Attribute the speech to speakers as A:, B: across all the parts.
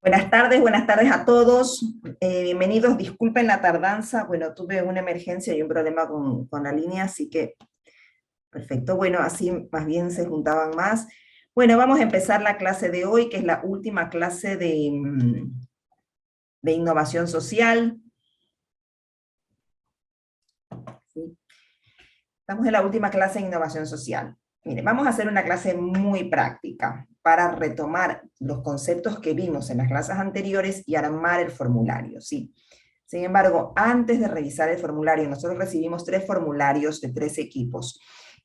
A: Buenas tardes a todos. Bienvenidos, disculpen la tardanza. Bueno, tuve una emergencia y un problema con la línea, así que perfecto. Bueno, así más bien se juntaban más. Bueno, vamos a empezar la clase de hoy, que es la última clase de innovación social. ¿Sí? Estamos en la última clase de innovación social. Mire, vamos a hacer una clase muy práctica para retomar los conceptos que vimos en las clases anteriores y armar el formulario, ¿sí? Sin embargo, antes de revisar el formulario, nosotros recibimos 3 formularios de 3 equipos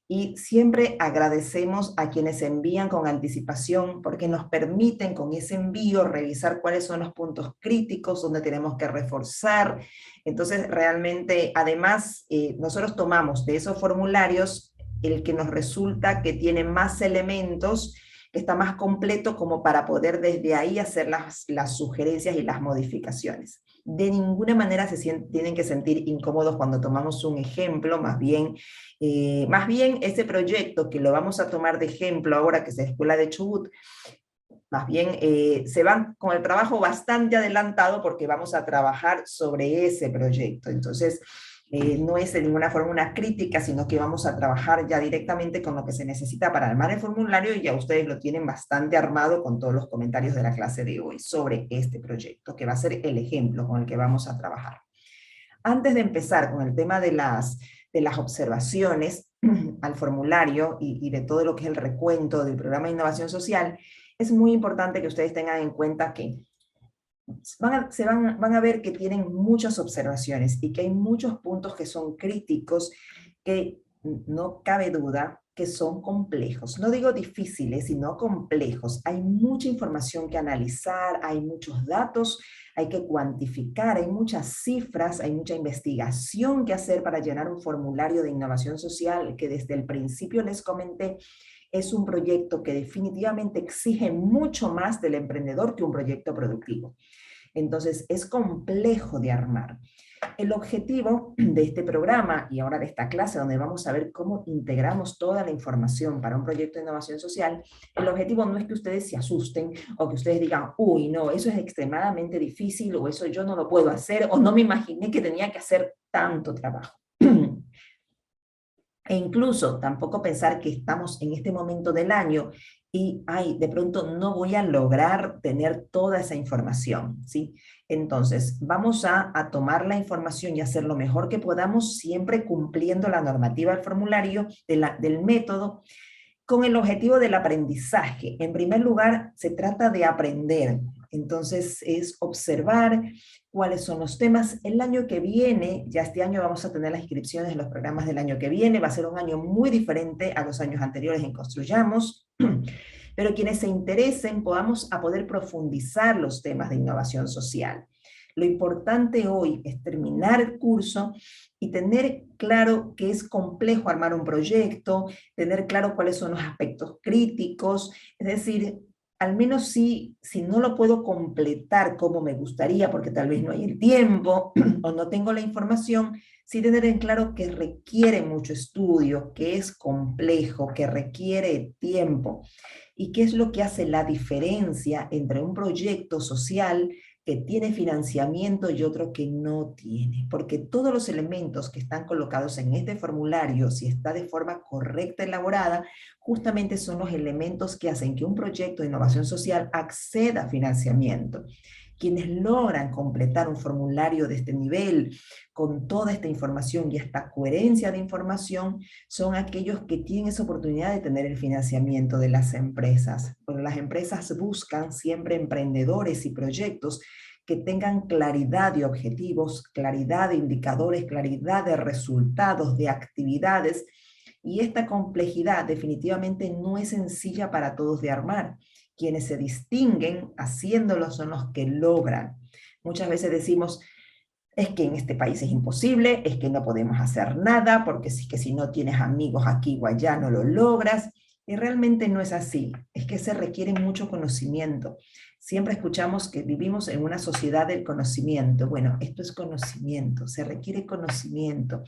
A: y siempre agradecemos a quienes envían con anticipación porque nos permiten con ese envío revisar cuáles son los puntos críticos donde tenemos que reforzar. Entonces, realmente, además, nosotros tomamos de esos formularios el que nos resulta que tiene más elementos, que está más completo como para poder desde ahí hacer las sugerencias y las modificaciones. De ninguna manera tienen que sentir incómodos cuando tomamos un ejemplo, más bien ese proyecto que lo vamos a tomar de ejemplo ahora que es la Escuela de Chubut, más bien se van con el trabajo bastante adelantado porque vamos a trabajar sobre ese proyecto. Entonces, no es de ninguna forma una crítica, sino que vamos a trabajar ya directamente con lo que se necesita para armar el formulario y ya ustedes lo tienen bastante armado con todos los comentarios de la clase de hoy sobre este proyecto, que va a ser el ejemplo con el que vamos a trabajar. Antes de empezar con el tema de las observaciones al formulario y de todo lo que es el recuento del programa de innovación social, es muy importante que ustedes tengan en cuenta que van a ver que tienen muchas observaciones y que hay muchos puntos que son críticos, que no cabe duda que son complejos. No digo difíciles, sino complejos. Hay mucha información que analizar, hay muchos datos, hay que cuantificar, hay muchas cifras, hay mucha investigación que hacer para llenar un formulario de innovación social que desde el principio les comenté es un proyecto que definitivamente exige mucho más del emprendedor que un proyecto productivo. Entonces, es complejo de armar. El objetivo de este programa y ahora de esta clase, donde vamos a ver cómo integramos toda la información para un proyecto de innovación social, el objetivo no es que ustedes se asusten o que ustedes digan, uy, no, eso es extremadamente difícil o eso yo no lo puedo hacer o no me imaginé que tenía que hacer tanto trabajo. E incluso tampoco pensar que estamos en este momento del año y, ay, de pronto no voy a lograr tener toda esa información, ¿sí? Entonces, vamos a tomar la información y hacer lo mejor que podamos, siempre cumpliendo la normativa del formulario, del método, con el objetivo del aprendizaje. En primer lugar, se trata de aprender. Entonces, es observar cuáles son los temas. El año que viene, ya este año vamos a tener las inscripciones en los programas del año que viene, va a ser un año muy diferente a los años anteriores en Construyamos, pero quienes se interesen podamos a poder profundizar los temas de innovación social. Lo importante hoy es terminar el curso y tener claro que es complejo armar un proyecto, tener claro cuáles son los aspectos críticos, es decir, al menos si no lo puedo completar como me gustaría, porque tal vez no hay el tiempo o no tengo la información, sí tener en claro que requiere mucho estudio, que es complejo, que requiere tiempo. ¿Y qué es lo que hace la diferencia entre un proyecto social que tiene financiamiento y otro que no tiene? Porque todos los elementos que están colocados en este formulario, si está de forma correcta elaborada, justamente son los elementos que hacen que un proyecto de innovación social acceda a financiamiento. Quienes logran completar un formulario de este nivel, con toda esta información y esta coherencia de información, son aquellos que tienen esa oportunidad de tener el financiamiento de las empresas. Porque las empresas buscan siempre emprendedores y proyectos que tengan claridad de objetivos, claridad de indicadores, claridad de resultados, de actividades, y esta complejidad definitivamente no es sencilla para todos de armar. Quienes se distinguen haciéndolo son los que logran. Muchas veces decimos, es que en este país es imposible, es que no podemos hacer nada, porque si no tienes amigos aquí o allá no lo logras, y realmente no es así, es que se requiere mucho conocimiento. Siempre escuchamos que vivimos en una sociedad del conocimiento. Bueno, esto es conocimiento, se requiere conocimiento.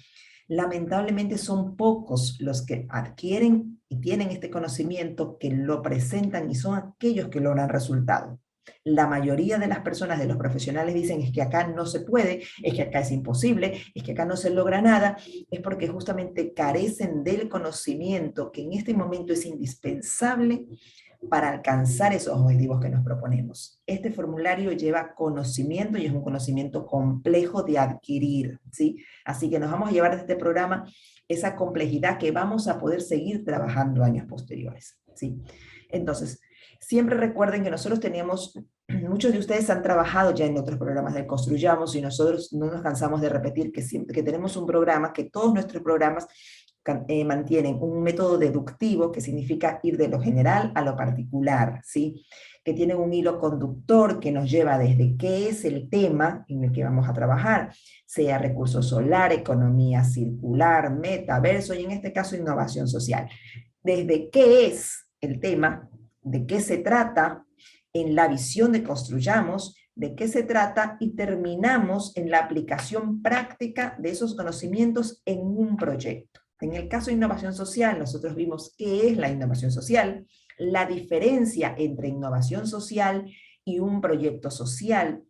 A: Lamentablemente son pocos los que adquieren y tienen este conocimiento, que lo presentan y son aquellos que logran resultados. La mayoría de las personas, de los profesionales, dicen es que acá no se puede, es que acá es imposible, es que acá no se logra nada, es porque justamente carecen del conocimiento que en este momento es indispensable para alcanzar esos objetivos que nos proponemos. Este formulario lleva conocimiento y es un conocimiento complejo de adquirir, ¿sí? Así que nos vamos a llevar de este programa esa complejidad que vamos a poder seguir trabajando años posteriores, ¿sí? Entonces, siempre recuerden que nosotros teníamos, muchos de ustedes han trabajado ya en otros programas de Construyamos y nosotros no nos cansamos de repetir que siempre que tenemos un programa, que todos nuestros programas mantienen un método deductivo, que significa ir de lo general a lo particular, ¿sí? Que tienen un hilo conductor que nos lleva desde qué es el tema en el que vamos a trabajar, sea recurso solar, economía circular, metaverso y en este caso innovación social. Desde qué es el tema, de qué se trata, en la visión de Construyamos, de qué se trata y terminamos en la aplicación práctica de esos conocimientos en un proyecto. En el caso de innovación social, nosotros vimos qué es la innovación social, la diferencia entre innovación social y un proyecto social.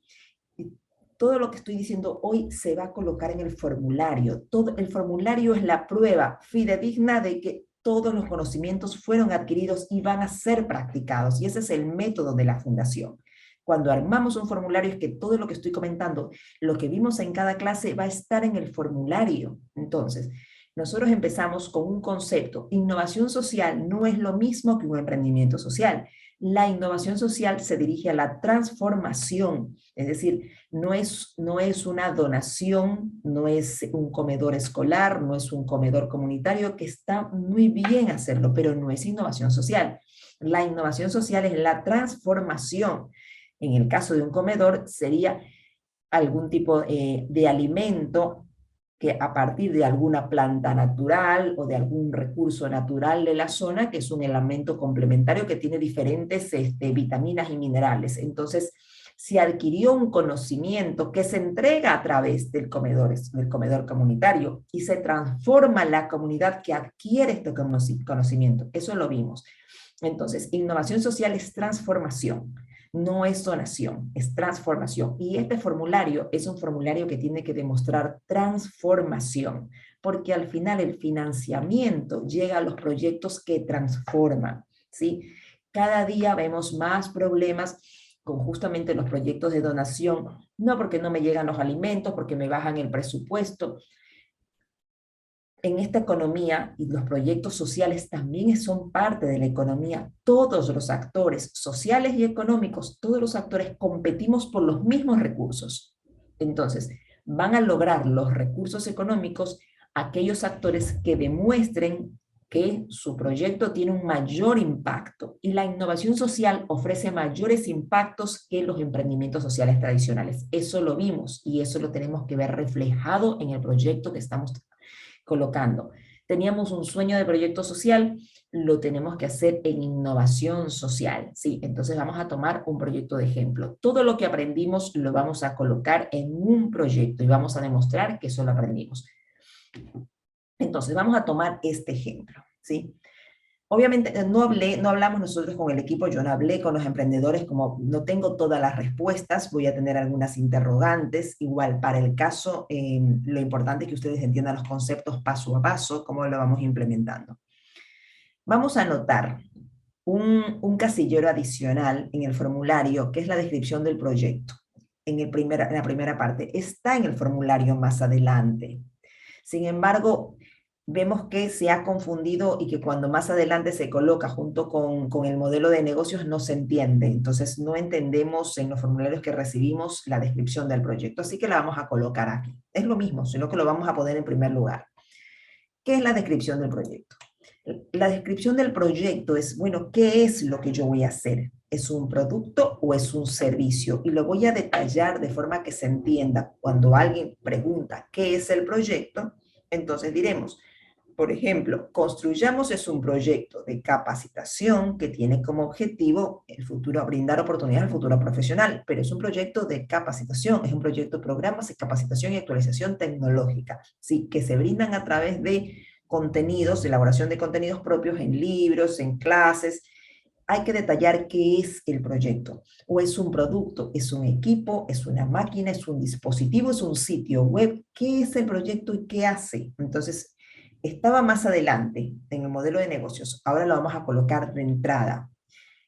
A: Todo lo que estoy diciendo hoy se va a colocar en el formulario. Todo, el formulario es la prueba fidedigna de que todos los conocimientos fueron adquiridos y van a ser practicados. Y ese es el método de la fundación. Cuando armamos un formulario es que todo lo que estoy comentando, lo que vimos en cada clase va a estar en el formulario. Entonces, nosotros empezamos con un concepto. Innovación social no es lo mismo que un emprendimiento social. La innovación social se dirige a la transformación, es decir, no es una donación, no es un comedor escolar, no es un comedor comunitario, que está muy bien hacerlo, pero no es innovación social. La innovación social es la transformación. En el caso de un comedor sería algún tipo de alimento que a partir de alguna planta natural o de algún recurso natural de la zona, que es un elemento complementario que tiene diferentes vitaminas y minerales. Entonces, se adquirió un conocimiento que se entrega a través del comedor comunitario y se transforma la comunidad que adquiere este conocimiento. Eso lo vimos. Entonces, innovación social es transformación. No es donación, es transformación. Y este formulario es un formulario que tiene que demostrar transformación, porque al final el financiamiento llega a los proyectos que transforman, ¿sí? Cada día vemos más problemas con justamente los proyectos de donación, no porque no me llegan los alimentos, porque me bajan el presupuesto. En esta economía, y los proyectos sociales también son parte de la economía, todos los actores sociales y económicos, todos los actores competimos por los mismos recursos. Entonces, van a lograr los recursos económicos aquellos actores que demuestren que su proyecto tiene un mayor impacto, y la innovación social ofrece mayores impactos que los emprendimientos sociales tradicionales. Eso lo vimos y eso lo tenemos que ver reflejado en el proyecto que estamos colocando. Teníamos un sueño de proyecto social, lo tenemos que hacer en innovación social, ¿sí? Entonces vamos a tomar un proyecto de ejemplo. Todo lo que aprendimos lo vamos a colocar en un proyecto y vamos a demostrar que eso lo aprendimos. Entonces vamos a tomar este ejemplo, ¿sí? Obviamente no hablamos nosotros con el equipo, yo no hablé con los emprendedores, como no tengo todas las respuestas, voy a tener algunas interrogantes. Igual, para el caso, lo importante es que ustedes entiendan los conceptos paso a paso, cómo lo vamos implementando. Vamos a anotar un casillero adicional en el formulario, que es la descripción del proyecto. En la primera parte, está en el formulario más adelante. Sin embargo, vemos que se ha confundido y que cuando más adelante se coloca junto con el modelo de negocios no se entiende. Entonces no entendemos en los formularios que recibimos la descripción del proyecto, así que la vamos a colocar aquí. Es lo mismo, sino que lo vamos a poner en primer lugar. ¿Qué es la descripción del proyecto? La descripción del proyecto es, bueno, ¿qué es lo que yo voy a hacer? ¿Es un producto o es un servicio? Y lo voy a detallar de forma que se entienda. Cuando alguien pregunta qué es el proyecto, entonces diremos, por ejemplo, Construyamos es un proyecto de capacitación que tiene como objetivo el futuro, brindar oportunidades al futuro profesional, pero es un proyecto de capacitación, es un proyecto de programas de capacitación y actualización tecnológica, ¿sí? Que se brindan a través de contenidos, elaboración de contenidos propios en libros, en clases, hay que detallar qué es el proyecto. O es un producto, es un equipo, es una máquina, es un dispositivo, es un sitio web. ¿Qué es el proyecto y qué hace? Entonces, estaba más adelante en el modelo de negocios. Ahora lo vamos a colocar de entrada.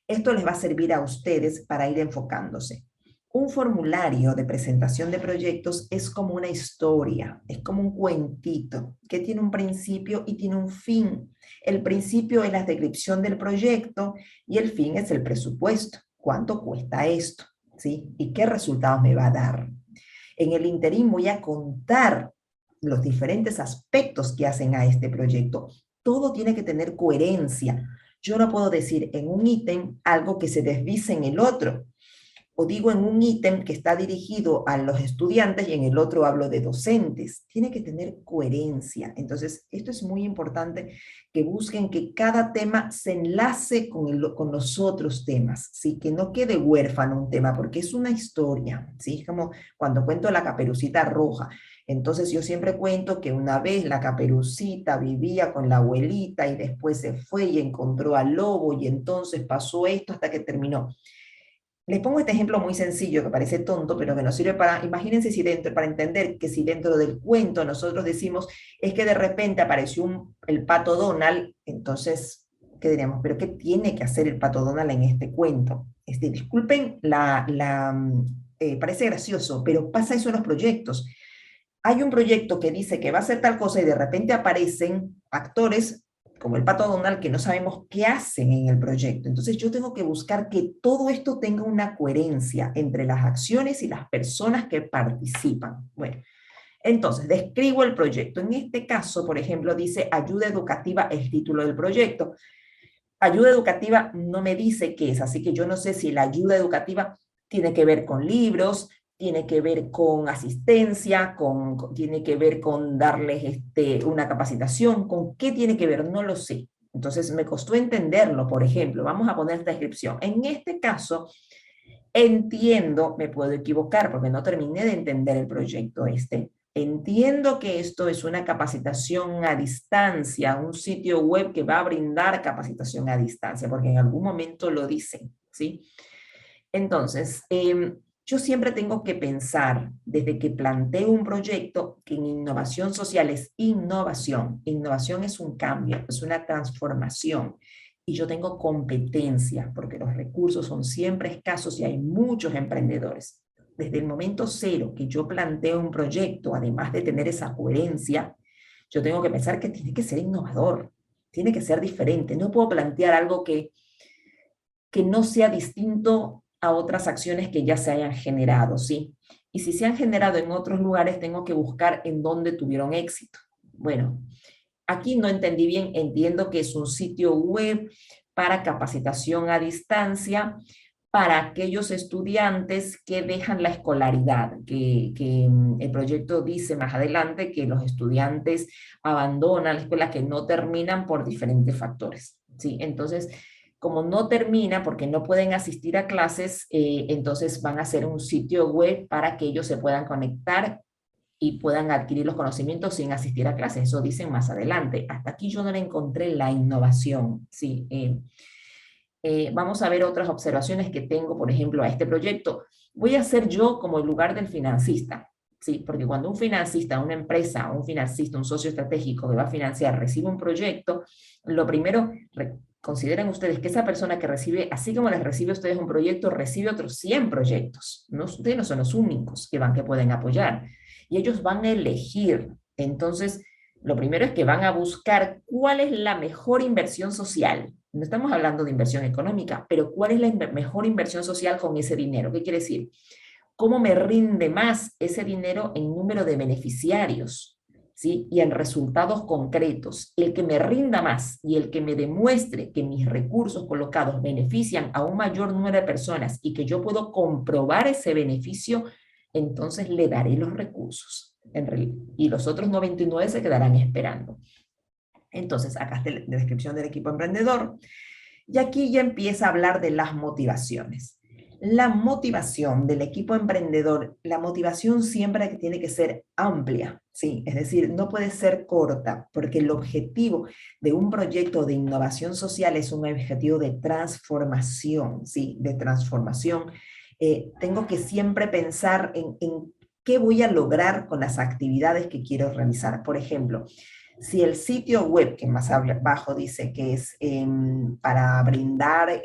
A: Esto les va a servir a ustedes para ir enfocándose. Un formulario de presentación de proyectos es como una historia, es como un cuentito que tiene un principio y tiene un fin. El principio es la descripción del proyecto y el fin es el presupuesto. ¿Cuánto cuesta esto? ¿Sí? ¿Y qué resultados me va a dar? En el interín voy a contar los diferentes aspectos que hacen a este proyecto. Todo tiene que tener coherencia. Yo no puedo decir en un ítem algo que se desdice en el otro, o digo en un ítem que está dirigido a los estudiantes y en el otro hablo de docentes. Tiene que tener coherencia. Entonces, esto es muy importante, que busquen que cada tema se enlace con los otros temas, ¿sí? Que no quede huérfano un tema, porque es una historia, ¿sí? Es como cuando cuento la Caperucita Roja. Entonces yo siempre cuento que una vez la Caperucita vivía con la abuelita y después se fue y encontró al lobo y entonces pasó esto hasta que terminó. Les pongo este ejemplo muy sencillo que parece tonto, pero que nos sirve para, imagínense si dentro, para entender que si dentro del cuento nosotros decimos, es que de repente apareció el pato Donald, entonces, ¿qué diríamos? ¿Pero qué tiene que hacer el pato Donald en este cuento? Disculpen, parece gracioso, pero pasa eso en los proyectos. Hay un proyecto que dice que va a hacer tal cosa y de repente aparecen actores como el Pato Donald que no sabemos qué hacen en el proyecto. Entonces yo tengo que buscar que todo esto tenga una coherencia entre las acciones y las personas que participan. Bueno, entonces describo el proyecto. En este caso, por ejemplo, dice ayuda educativa el título del proyecto. Ayuda educativa no me dice qué es, así que yo no sé si la ayuda educativa tiene que ver con libros, tiene que ver con asistencia, tiene que ver con darles una capacitación, con qué tiene que ver, no lo sé. Entonces me costó entenderlo, por ejemplo, vamos a poner esta descripción. En este caso, entiendo, me puedo equivocar porque no terminé de entender el proyecto este. Entiendo que esto es una capacitación a distancia, un sitio web que va a brindar capacitación a distancia, porque en algún momento lo dicen, ¿sí? Entonces, yo siempre tengo que pensar, desde que planteo un proyecto, que en innovación social es innovación. Innovación es un cambio, es una transformación. Y yo tengo competencia, porque los recursos son siempre escasos y hay muchos emprendedores. Desde el momento cero que yo planteo un proyecto, además de tener esa coherencia, yo tengo que pensar que tiene que ser innovador, tiene que ser diferente. No puedo plantear algo que no sea distinto a otras acciones que ya se hayan generado, ¿sí? Y si se han generado en otros lugares, tengo que buscar en dónde tuvieron éxito. Bueno, aquí no entendí bien, entiendo que es un sitio web para capacitación a distancia para aquellos estudiantes que dejan la escolaridad, que el proyecto dice más adelante que los estudiantes abandonan la escuela, que no terminan por diferentes factores, ¿sí? Entonces, como no termina porque no pueden asistir a clases, entonces van a hacer un sitio web para que ellos se puedan conectar y puedan adquirir los conocimientos sin asistir a clases. Eso dicen más adelante. Hasta aquí yo no le encontré la innovación. Sí, vamos a ver otras observaciones que tengo, por ejemplo, a este proyecto. Voy a ser yo como el lugar del financista. Sí, porque cuando un financista, una empresa, un financista, un socio estratégico que va a financiar, recibe un proyecto, lo primero, consideren ustedes que esa persona que recibe, así como les recibe a ustedes un proyecto, recibe otros 100 proyectos. No, ustedes no son los únicos que pueden apoyar. Y ellos van a elegir. Entonces, lo primero es que van a buscar cuál es la mejor inversión social. No estamos hablando de inversión económica, pero cuál es la mejor inversión social con ese dinero. ¿Qué quiere decir? ¿Cómo me rinde más ese dinero en número de beneficiarios? ¿Sí? Y en resultados concretos. El que me rinda más y el que me demuestre que mis recursos colocados benefician a un mayor número de personas y que yo puedo comprobar ese beneficio, entonces le daré los recursos. Y los otros 99 se quedarán esperando. Entonces, acá está la descripción del equipo emprendedor. Y aquí ya empieza a hablar de las motivaciones. La motivación del equipo emprendedor, la motivación siempre tiene que ser amplia, ¿sí? Es decir, no puede ser corta, porque el objetivo de un proyecto de innovación social es un objetivo de transformación, ¿sí? De transformación. Tengo que siempre pensar en qué voy a lograr con las actividades que quiero realizar. Por ejemplo, si el sitio web, que más abajo dice que es para brindar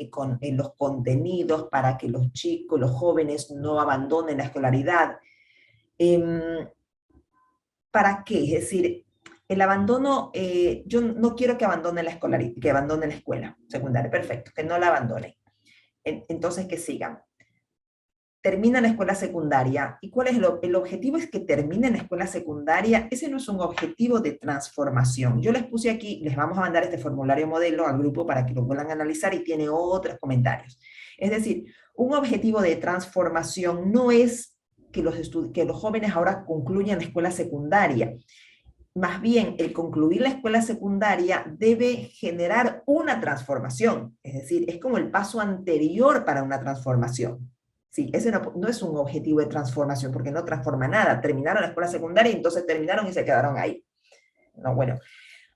A: los contenidos para que los chicos, los jóvenes no abandonen la escolaridad, em, ¿para qué? Es decir, el abandono, yo no quiero que abandone la escolaridad, que abandone la escuela secundaria, perfecto, que no la abandone. Entonces, que sigan. Termina la escuela secundaria. ¿Y cuál es el objetivo? Es que termine la escuela secundaria. Ese no es un objetivo de transformación. Yo les puse aquí, les vamos a mandar este formulario modelo al grupo para que lo puedan analizar y tiene otros comentarios. Es decir, un objetivo de transformación no es que los jóvenes ahora concluyan la escuela secundaria. Más bien, el concluir la escuela secundaria debe generar una transformación. Es decir, es como el paso anterior para una transformación. Sí, ese no es un objetivo de transformación porque no transforma nada. Terminaron la escuela secundaria y entonces terminaron y se quedaron ahí. No, bueno,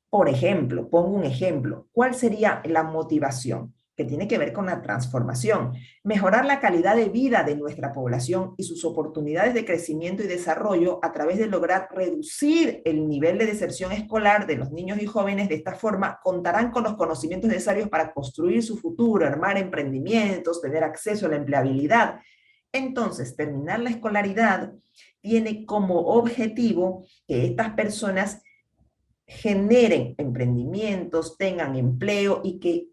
A: por ejemplo, pongo un ejemplo. ¿Cuál sería la motivación? Que tiene que ver con la transformación. Mejorar la calidad de vida de nuestra población y sus oportunidades de crecimiento y desarrollo a través de lograr reducir el nivel de deserción escolar de los niños y jóvenes. De esta forma, contarán con los conocimientos necesarios para construir su futuro, armar emprendimientos, tener acceso a la empleabilidad. Entonces, terminar la escolaridad tiene como objetivo que estas personas generen emprendimientos, tengan empleo y que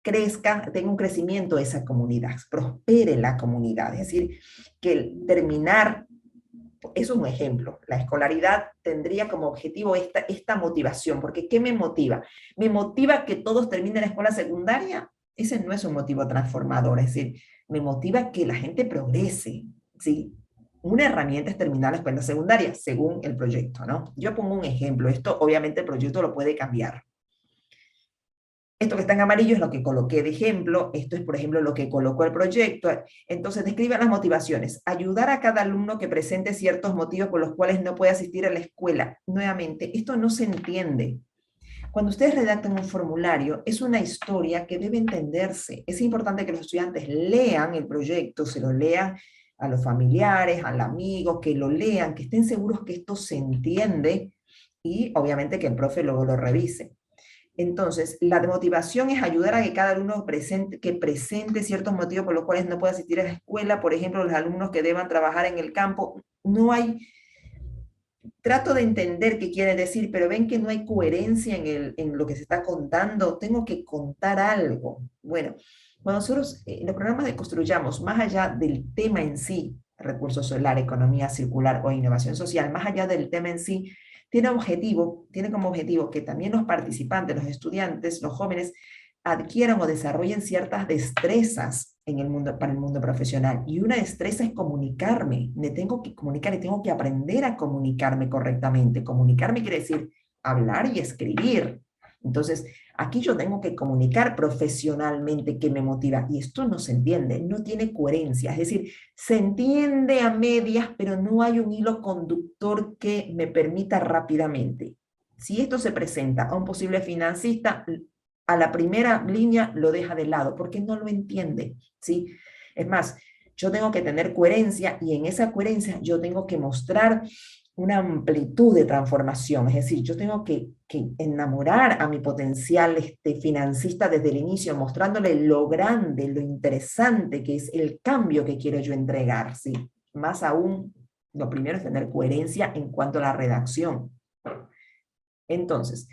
A: crezca, tenga un crecimiento esa comunidad, prospere la comunidad. Es decir, que el terminar, eso es un ejemplo, la escolaridad tendría como objetivo esta motivación, porque ¿qué me motiva? ¿Me motiva que todos terminen la escuela secundaria? Ese no es un motivo transformador, es decir, me motiva que la gente progrese, ¿sí? Una herramienta es terminar la escuela secundaria, según el proyecto, ¿no? Yo pongo un ejemplo, esto obviamente el proyecto lo puede cambiar. Esto que está en amarillo es lo que coloqué de ejemplo, esto es, por ejemplo, lo que colocó el proyecto. Entonces, describan las motivaciones. Ayudar a cada alumno que presente ciertos motivos por los cuales no puede asistir a la escuela. Nuevamente, esto no se entiende. Cuando ustedes redactan un formulario, es una historia que debe entenderse. Es importante que los estudiantes lean el proyecto, se lo lean a los familiares, al amigo, que lo lean, que estén seguros que esto se entiende y obviamente que el profe luego lo revise. Entonces, la motivación es ayudar a que cada alumno presente ciertos motivos por los cuales no puede asistir a la escuela. Por ejemplo, los alumnos que deban trabajar en el campo. No hay, trato de entender qué quiere decir, pero ven que no hay coherencia en lo que se está contando. Tengo que contar algo. Bueno, cuando nosotros en los programas de Construyamos, más allá del tema en sí, recursos solar, economía circular o innovación social, más allá del tema en sí, tiene como objetivo que también los participantes, los estudiantes, los jóvenes, adquieran o desarrollen ciertas destrezas en el mundo, para el mundo profesional. Y una destreza es comunicarme. Me tengo que comunicar y tengo que aprender a comunicarme correctamente. Comunicarme quiere decir hablar y escribir. Entonces, aquí yo tengo que comunicar profesionalmente qué me motiva. Y esto no se entiende, no tiene coherencia. Es decir, se entiende a medias, pero no hay un hilo conductor que me permita rápidamente. Si esto se presenta a un posible financista, a la primera línea lo deja de lado porque no lo entiende, ¿sí? Es más, yo tengo que tener coherencia y en esa coherencia yo tengo que mostrar una amplitud de transformación, es decir, yo tengo que enamorar a mi potencial financista desde el inicio, mostrándole lo grande, lo interesante que es el cambio que quiero yo entregar, ¿sí? Más aún, lo primero es tener coherencia en cuanto a la redacción. Entonces,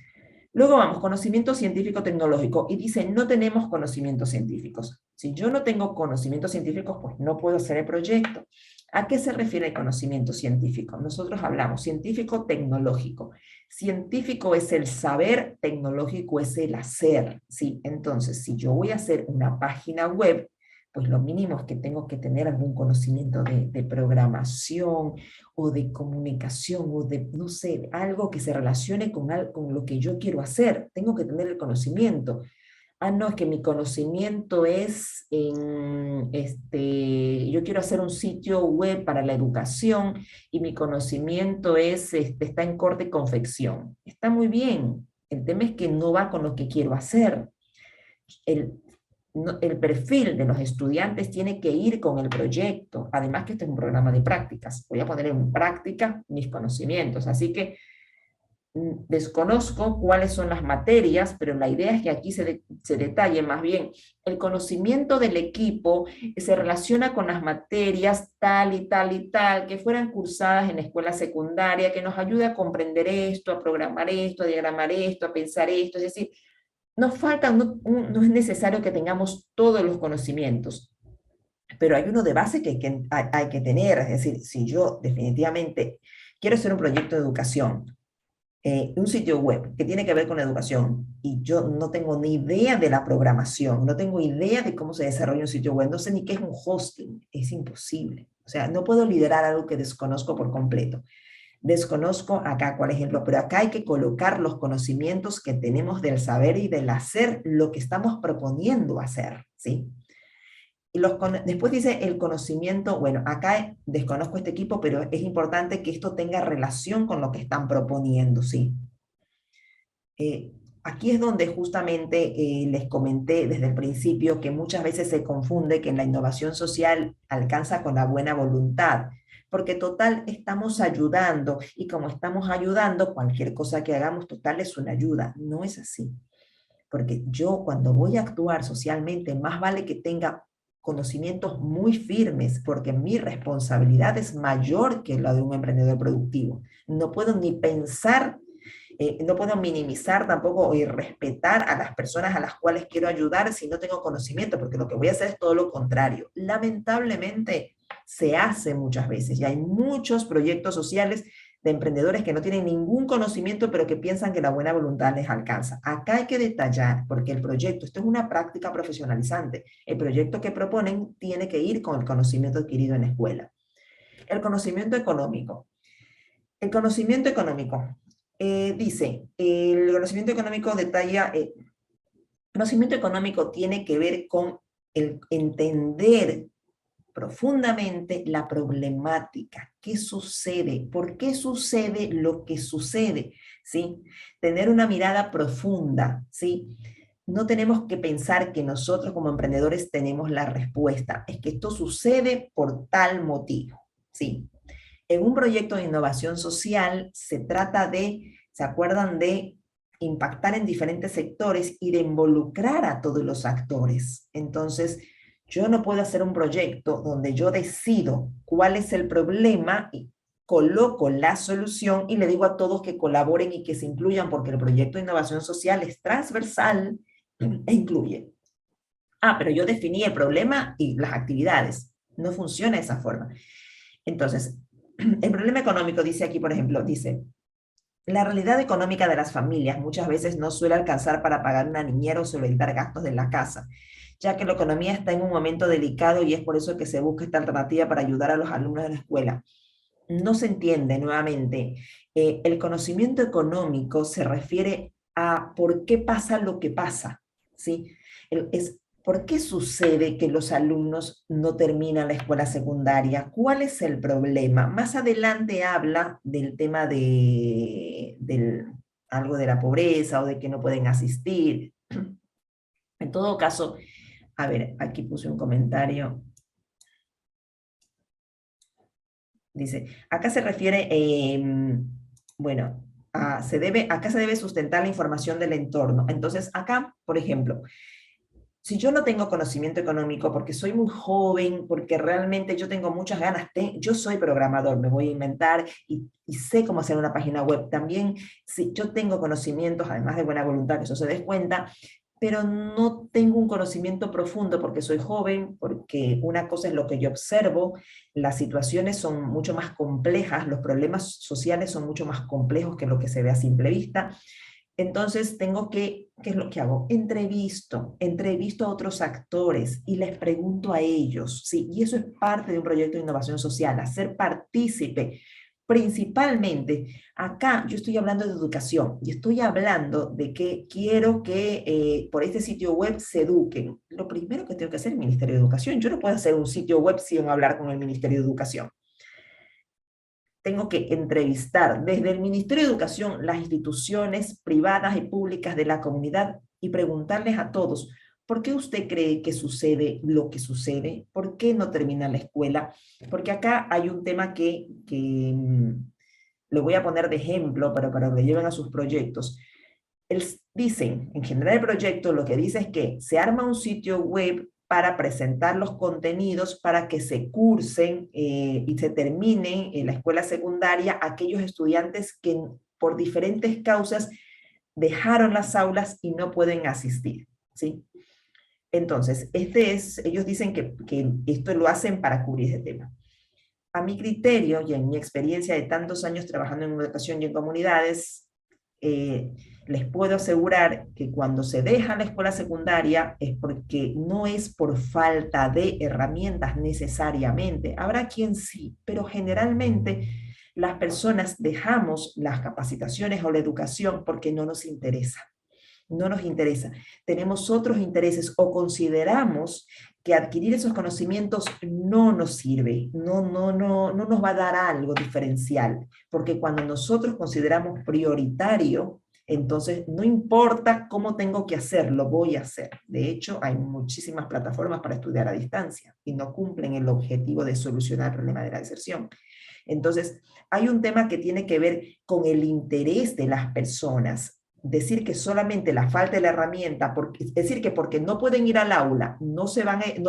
A: luego vamos, conocimiento científico-tecnológico, y dice, no tenemos conocimientos científicos. Si yo no tengo conocimientos científicos, pues no puedo hacer el proyecto. ¿A qué se refiere el conocimiento científico? Nosotros hablamos científico-tecnológico. Científico es el saber, tecnológico es el hacer, ¿sí? Entonces, si yo voy a hacer una página web, pues lo mínimo es que tengo que tener algún conocimiento de programación, o de comunicación, o de, no sé, algo que se relacione con lo que yo quiero hacer. Tengo que tener el conocimiento. No, es que mi conocimiento es en, yo quiero hacer un sitio web para la educación y mi conocimiento es, está en corte y confección. Está muy bien. El tema es que no va con lo que quiero hacer. El, el perfil de los estudiantes tiene que ir con el proyecto. Además que este es un programa de prácticas. Voy a poner en práctica mis conocimientos. Así que desconozco cuáles son las materias, pero la idea es que aquí se detalle más bien el conocimiento del equipo se relaciona con las materias tal y tal y tal que fueran cursadas en la escuela secundaria, que nos ayude a comprender esto, a programar esto, a diagramar esto, a pensar esto. Es decir, nos falta, no es necesario que tengamos todos los conocimientos, pero hay uno de base que hay que tener. Es decir, si yo definitivamente quiero hacer un proyecto de educación, un sitio web que tiene que ver con educación y yo no tengo ni idea de la programación, no tengo idea de cómo se desarrolla un sitio web, no sé ni qué es un hosting, es imposible. O sea, no puedo liderar algo que desconozco por completo. Desconozco acá cuál ejemplo, pero acá hay que colocar los conocimientos que tenemos del saber y del hacer lo que estamos proponiendo hacer, ¿sí? Y después dice el conocimiento, bueno, acá desconozco este equipo, pero es importante que esto tenga relación con lo que están proponiendo, ¿sí? Eh, Aquí es donde justamente les comenté desde el principio que muchas veces se confunde que la innovación social alcanza con la buena voluntad, porque total estamos ayudando y como estamos ayudando, cualquier cosa que hagamos total es una ayuda. No es así, porque yo cuando voy a actuar socialmente, más vale que tenga conocimientos muy firmes, porque mi responsabilidad es mayor que la de un emprendedor productivo. No puedo ni pensar, no puedo minimizar tampoco y respetar a las personas a las cuales quiero ayudar si no tengo conocimiento, porque lo que voy a hacer es todo lo contrario. Lamentablemente se hace muchas veces y hay muchos proyectos sociales de emprendedores que no tienen ningún conocimiento, pero que piensan que la buena voluntad les alcanza. Acá hay que detallar, porque el proyecto, esto es una práctica profesionalizante, el proyecto que proponen tiene que ir con el conocimiento adquirido en la escuela. El conocimiento económico. El conocimiento económico. Dice, el conocimiento económico detalla, el conocimiento económico tiene que ver con el entender profundamente la problemática. ¿Qué sucede? ¿Por qué sucede lo que sucede? ¿Sí? Tener una mirada profunda, ¿sí? No tenemos que pensar que nosotros como emprendedores tenemos la respuesta. Es que esto sucede por tal motivo, ¿sí? En un proyecto de innovación social se trata de, ¿se acuerdan de impactar en diferentes sectores y de involucrar a todos los actores? Entonces, yo no puedo hacer un proyecto donde yo decido cuál es el problema y coloco la solución y le digo a todos que colaboren y que se incluyan porque el proyecto de innovación social es transversal e incluye. Pero yo definí el problema y las actividades. No funciona de esa forma. Entonces, el problema económico, dice aquí, por ejemplo, dice, la realidad económica de las familias muchas veces no suele alcanzar para pagar una niñera o solventar gastos de la casa, ya que la economía está en un momento delicado y es por eso que se busca esta alternativa para ayudar a los alumnos de la escuela. No se entiende nuevamente. El conocimiento económico se refiere a por qué pasa lo que pasa, ¿sí? Es por qué sucede que los alumnos no terminan la escuela secundaria. ¿Cuál es el problema? Más adelante habla del tema algo de la pobreza o de que no pueden asistir. En todo caso, a ver, aquí puse un comentario. Dice, acá se refiere, bueno, acá se debe sustentar la información del entorno. Entonces, acá, por ejemplo, si yo no tengo conocimiento económico porque soy muy joven, porque realmente yo tengo muchas ganas, yo soy programador, me voy a inventar y sé cómo hacer una página web. También, si yo tengo conocimientos, además de buena voluntad, que eso se des cuenta, pero no tengo un conocimiento profundo porque soy joven, porque una cosa es lo que yo observo, las situaciones son mucho más complejas, los problemas sociales son mucho más complejos que lo que se ve a simple vista. Entonces tengo ¿qué es lo que hago? Entrevisto a otros actores y les pregunto a ellos, ¿sí? Y eso es parte de un proyecto de innovación social, hacer partícipe. Principalmente, acá yo estoy hablando de educación y estoy hablando de que quiero que por este sitio web se eduquen. Lo primero que tengo que hacer es el Ministerio de Educación. Yo no puedo hacer un sitio web sin hablar con el Ministerio de Educación. Tengo que entrevistar desde el Ministerio de Educación las instituciones privadas y públicas de la comunidad y preguntarles a todos, ¿por qué usted cree que sucede lo que sucede? ¿Por qué no termina la escuela? Porque acá hay un tema que le voy a poner de ejemplo para que lo lleven a sus proyectos. Dicen, en general el proyecto lo que dice es que se arma un sitio web para presentar los contenidos para que se cursen y se terminen en la escuela secundaria aquellos estudiantes que por diferentes causas dejaron las aulas y no pueden asistir, ¿sí? Entonces, ellos dicen que esto lo hacen para cubrir ese tema. A mi criterio y en mi experiencia de tantos años trabajando en educación y en comunidades, eh, les puedo asegurar que cuando se deja la escuela secundaria es porque no es por falta de herramientas necesariamente. Habrá quien sí, pero generalmente las personas dejamos las capacitaciones o la educación porque no nos interesa. No nos interesa. Tenemos otros intereses o consideramos que adquirir esos conocimientos no nos sirve, no nos va a dar algo diferencial, porque cuando nosotros consideramos prioritario, entonces no importa cómo tengo que hacerlo, voy a hacer. De hecho, hay muchísimas plataformas para estudiar a distancia y no cumplen el objetivo de solucionar el problema de la deserción. Entonces, hay un tema que tiene que ver con el interés de las personas. Decir que solamente la falta de la herramienta, es decir, que porque no pueden ir al aula, no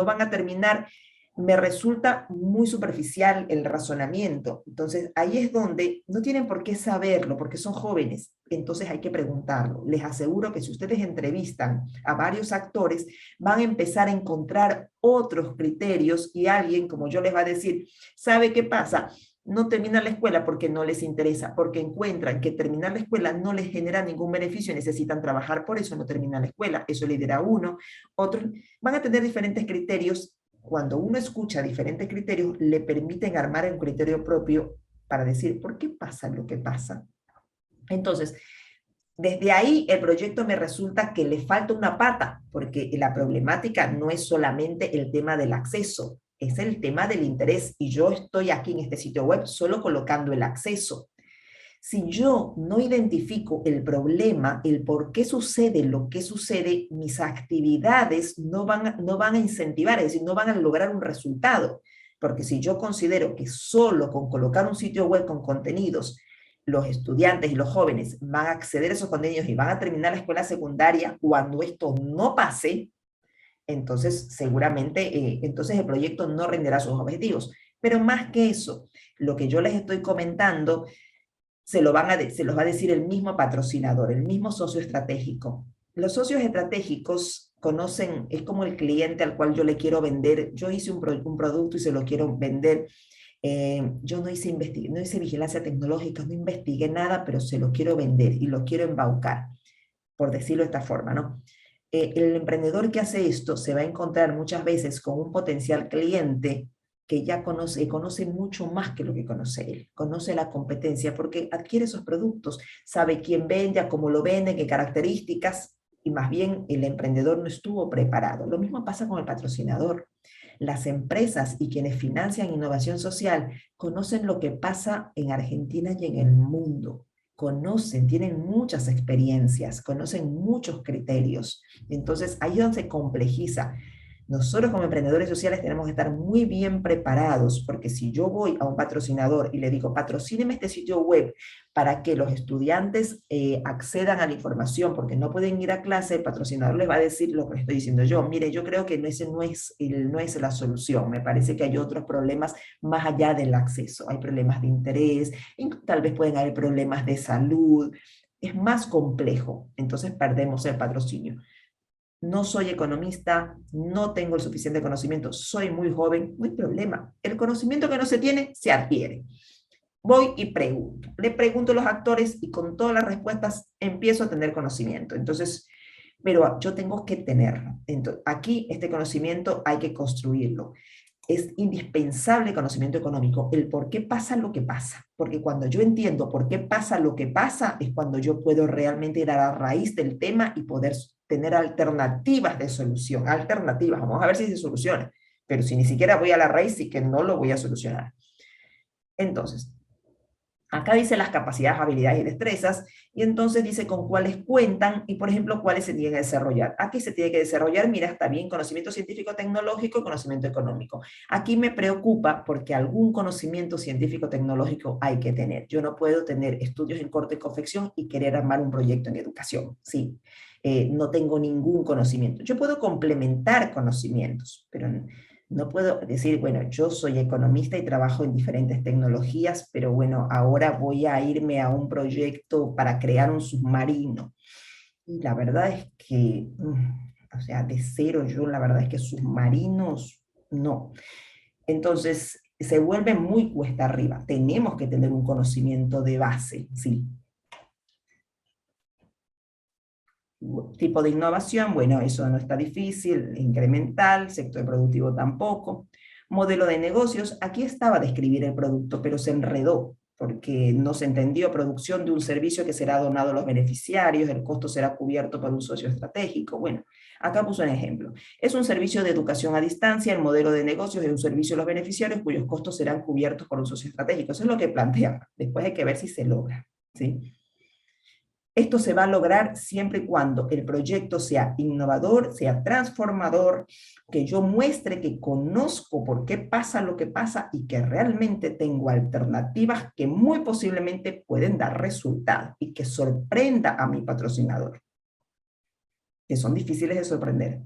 A: van a terminar, me resulta muy superficial el razonamiento. Entonces, ahí es donde no tienen por qué saberlo, porque son jóvenes. Entonces hay que preguntarlo. Les aseguro que si ustedes entrevistan a varios actores, van a empezar a encontrar otros criterios y alguien, como yo les va a decir, ¿sabe qué pasa? No terminan la escuela porque no les interesa, porque encuentran que terminar la escuela no les genera ningún beneficio y necesitan trabajar, por eso no terminan la escuela. Eso le dirá uno. Otros van a tener diferentes criterios. Cuando uno escucha diferentes criterios, le permiten armar un criterio propio para decir, ¿por qué pasa lo que pasa? Entonces, desde ahí el proyecto me resulta que le falta una pata, porque la problemática no es solamente el tema del acceso, es el tema del interés. Y yo estoy aquí en este sitio web solo colocando el acceso. Si yo no identifico el problema, el por qué sucede lo que sucede, mis actividades no van a incentivar, es decir, no van a lograr un resultado. Porque si yo considero que solo con colocar un sitio web con contenidos los estudiantes y los jóvenes van a acceder a esos contenidos y van a terminar la escuela secundaria cuando esto no pase, entonces seguramente entonces el proyecto no rendirá sus objetivos. Pero más que eso, lo que yo les estoy comentando se los va a decir el mismo patrocinador, el mismo socio estratégico. Los socios estratégicos conocen, es como el cliente al cual yo le quiero vender. Yo hice un producto y se lo quiero vender. Yo no hice vigilancia tecnológica, no investigué nada, pero se lo quiero vender y lo quiero embaucar, por decirlo de esta forma, ¿no? El emprendedor que hace esto se va a encontrar muchas veces con un potencial cliente que ya conoce mucho más que lo que conoce él, conoce la competencia porque adquiere esos productos, sabe quién vende, a cómo lo vende, qué características, y más bien el emprendedor no estuvo preparado. Lo mismo pasa con el patrocinador. Las empresas y quienes financian innovación social conocen lo que pasa en Argentina y en el mundo. Conocen, tienen muchas experiencias, conocen muchos criterios. Entonces, ahí es donde se complejiza. Nosotros como emprendedores sociales tenemos que estar muy bien preparados, porque si yo voy a un patrocinador y le digo, patrocíneme este sitio web para que los estudiantes accedan a la información, porque no pueden ir a clase, el patrocinador les va a decir lo que estoy diciendo yo. Mire, yo creo que ese no es la solución. Me parece que hay otros problemas más allá del acceso. Hay problemas de interés, tal vez pueden haber problemas de salud. Es más complejo, entonces perdemos el patrocinio. No soy economista, no tengo el suficiente conocimiento, soy muy joven, no hay problema. El conocimiento que no se tiene, se adquiere. Voy y pregunto. Le pregunto a los actores y con todas las respuestas empiezo a tener conocimiento. Entonces, pero yo tengo que tenerlo. Entonces, aquí este conocimiento hay que construirlo. es indispensable el conocimiento económico, el por qué pasa lo que pasa. Porque cuando yo entiendo por qué pasa lo que pasa, es cuando yo puedo realmente ir a la raíz del tema y poder tener alternativas de solución. Alternativas, vamos a ver si se soluciona. Pero si ni siquiera voy a la raíz, sí que no lo voy a solucionar. Entonces, acá dice las capacidades, habilidades y destrezas, y entonces dice con cuáles cuentan y, por ejemplo, cuáles se tienen que desarrollar. Aquí se tiene que desarrollar, mira, está bien, conocimiento científico-tecnológico y conocimiento económico. Aquí me preocupa porque algún conocimiento científico-tecnológico hay que tener. Yo no puedo tener estudios en corte y confección y querer armar un proyecto en educación, ¿sí? No tengo ningún conocimiento. Yo puedo complementar conocimientos, pero no puedo decir, bueno, yo soy economista y trabajo en diferentes tecnologías, pero bueno, ahora voy a irme a un proyecto para crear un submarino. Y la verdad es que, o sea, de cero yo, la verdad es que submarinos, no. Entonces, se vuelve muy cuesta arriba. Tenemos que tener un conocimiento de base, sí. Tipo de innovación, bueno, eso no está difícil, incremental, sector productivo tampoco. Modelo de negocios, aquí estaba describir el producto, pero se enredó porque no se entendió producción de un servicio que será donado a los beneficiarios, el costo será cubierto por un socio estratégico. Bueno, acá puso un ejemplo. Es un servicio de educación a distancia, el modelo de negocios es un servicio a los beneficiarios cuyos costos serán cubiertos por un socio estratégico. Eso es lo que plantea. Después hay que ver si se logra, ¿sí? Esto se va a lograr siempre y cuando el proyecto sea innovador, sea transformador, que yo muestre que conozco por qué pasa lo que pasa y que realmente tengo alternativas que muy posiblemente pueden dar resultados y que sorprenda a mi patrocinador, que son difíciles de sorprender.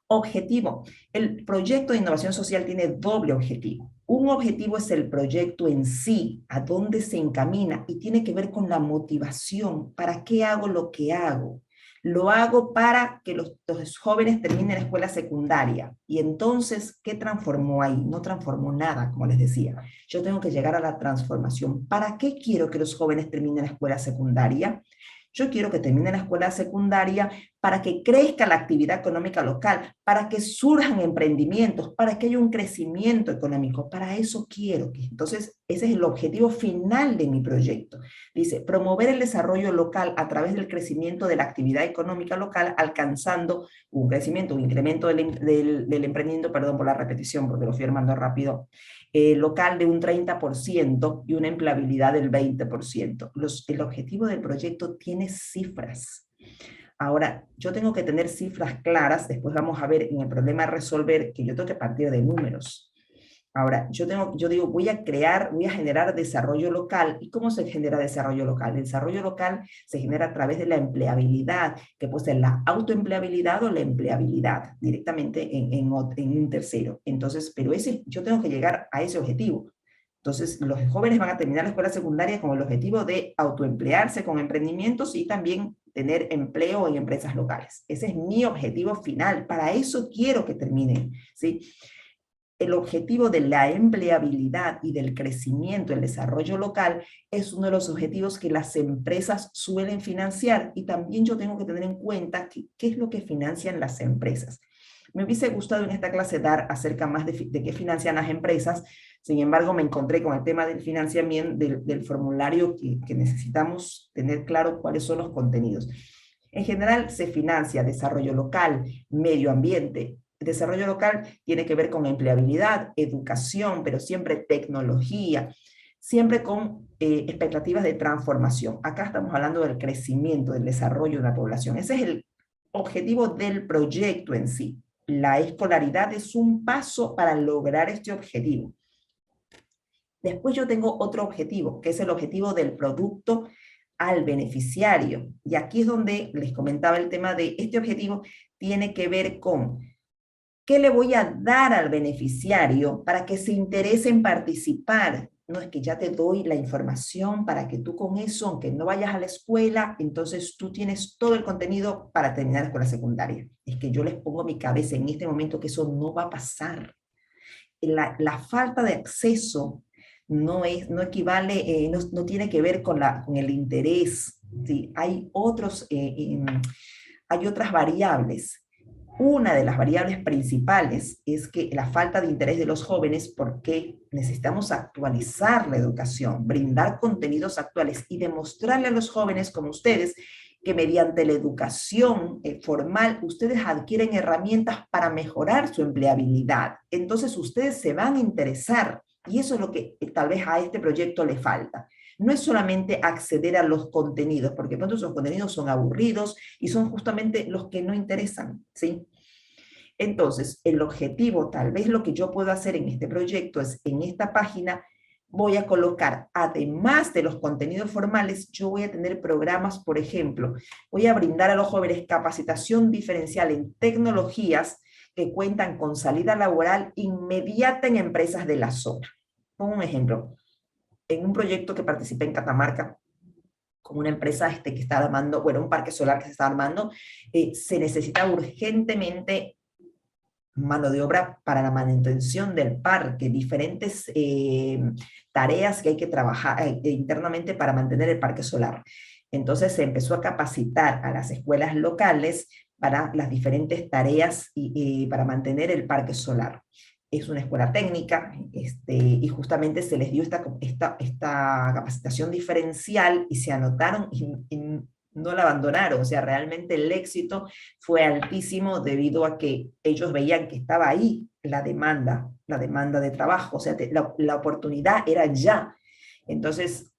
A: Objetivo. El proyecto de innovación social tiene doble objetivo. Un objetivo es el proyecto en sí, a dónde se encamina, y tiene que ver con la motivación. ¿Para qué hago lo que hago? Lo hago para que los jóvenes terminen la escuela secundaria. Y entonces, ¿qué transformó ahí? No transformó nada, como les decía. Yo tengo que llegar a la transformación. ¿Para qué quiero que los jóvenes terminen la escuela secundaria? Yo quiero que termine la escuela secundaria para que crezca la actividad económica local, para que surjan emprendimientos, para que haya un crecimiento económico. Para eso quiero que. Entonces, ese es el objetivo final de mi proyecto. Dice, promover el desarrollo local a través del crecimiento de la actividad económica local, alcanzando un crecimiento, un incremento del emprendimiento, perdón por la repetición, porque lo fui armando rápido, local de un 30% y una empleabilidad del 20%. El objetivo del proyecto tiene cifras. Ahora, yo tengo que tener cifras claras, después vamos a ver en el problema a resolver que yo tengo que partir de números. Ahora, yo digo, voy a generar desarrollo local. ¿Y cómo se genera desarrollo local? El desarrollo local se genera a través de la empleabilidad, que puede ser la autoempleabilidad o la empleabilidad, directamente en un tercero. Entonces, pero yo tengo que llegar a ese objetivo. Entonces, los jóvenes van a terminar la escuela secundaria con el objetivo de autoemplearse con emprendimientos y también tener empleo en empresas locales. Ese es mi objetivo final. Para eso quiero que terminen, ¿sí? El objetivo de la empleabilidad y del crecimiento, el desarrollo local, es uno de los objetivos que las empresas suelen financiar, y también yo tengo que tener en cuenta qué es lo que financian las empresas. Me hubiese gustado en esta clase dar acerca más de qué financian las empresas, sin embargo me encontré con el tema del financiamiento, del formulario que necesitamos tener claro cuáles son los contenidos. En general se financia desarrollo local, medio ambiente. El desarrollo local tiene que ver con empleabilidad, educación, pero siempre tecnología, siempre con expectativas de transformación. Acá estamos hablando del crecimiento, del desarrollo de una población. Ese es el objetivo del proyecto en sí. La escolaridad es un paso para lograr este objetivo. Después yo tengo otro objetivo, que es el objetivo del producto al beneficiario. Y aquí es donde les comentaba el tema de este objetivo, tiene que ver con ¿qué le voy a dar al beneficiario para que se interese en participar? No es que ya te doy la información para que tú con eso, aunque no vayas a la escuela, entonces tú tienes todo el contenido para terminar la escuela secundaria. Es que yo les pongo mi cabeza en este momento que eso no va a pasar. La falta de acceso no equivale, no tiene que ver con el interés. ¿Sí? Hay otras variables. Una de las variables principales es que la falta de interés de los jóvenes, porque necesitamos actualizar la educación, brindar contenidos actuales y demostrarle a los jóvenes como ustedes que mediante la educación formal ustedes adquieren herramientas para mejorar su empleabilidad. Entonces ustedes se van a interesar y eso es lo que tal vez a este proyecto le falta. No es solamente acceder a los contenidos, porque pronto esos contenidos son aburridos y son justamente los que no interesan, ¿sí? Entonces, el objetivo, tal vez lo que yo puedo hacer en este proyecto es, en esta página, voy a colocar, además de los contenidos formales, yo voy a tener programas, por ejemplo, voy a brindar a los jóvenes capacitación diferencial en tecnologías que cuentan con salida laboral inmediata en empresas de la zona. Pongo un ejemplo. En un proyecto que participé en Catamarca, con una empresa que está armando, bueno, un parque solar que se está armando, se necesita urgentemente mano de obra para la manutención del parque, diferentes tareas que hay que trabajar internamente para mantener el parque solar. Entonces se empezó a capacitar a las escuelas locales para las diferentes tareas y para mantener el parque solar. Es una escuela técnica y justamente se les dio esta capacitación diferencial y se anotaron y no la abandonaron. O sea, realmente el éxito fue altísimo debido a que ellos veían que estaba ahí la demanda de trabajo, o sea, la oportunidad era ya. Entonces,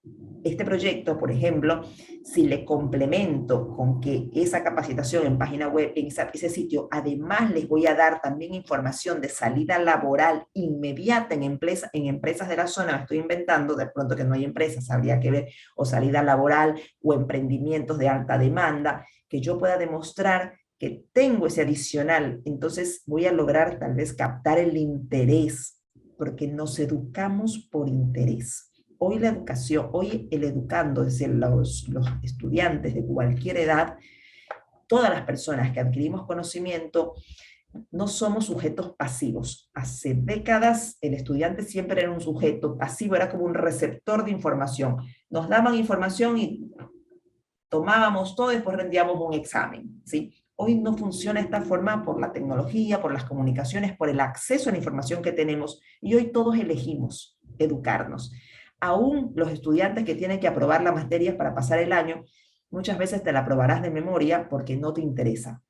A: este proyecto, por ejemplo, si le complemento con que esa capacitación en página web, en ese sitio, además les voy a dar también información de salida laboral inmediata en empresas de la zona, me estoy inventando, de pronto que no hay empresas, habría que ver, o salida laboral o emprendimientos de alta demanda, que yo pueda demostrar que tengo ese adicional, entonces voy a lograr tal vez captar el interés, porque nos educamos por interés. Hoy la educación, hoy el educando, es decir, los estudiantes de cualquier edad, todas las personas que adquirimos conocimiento, no somos sujetos pasivos. Hace décadas el estudiante siempre era un sujeto pasivo, era como un receptor de información. Nos daban información y tomábamos todo y después rendíamos un examen, ¿sí? Hoy no funciona de esta forma por la tecnología, por las comunicaciones, por el acceso a la información que tenemos y hoy todos elegimos educarnos. Aún los estudiantes que tienen que aprobar las materias para pasar el año, muchas veces te la aprobarás de memoria porque no te interesa.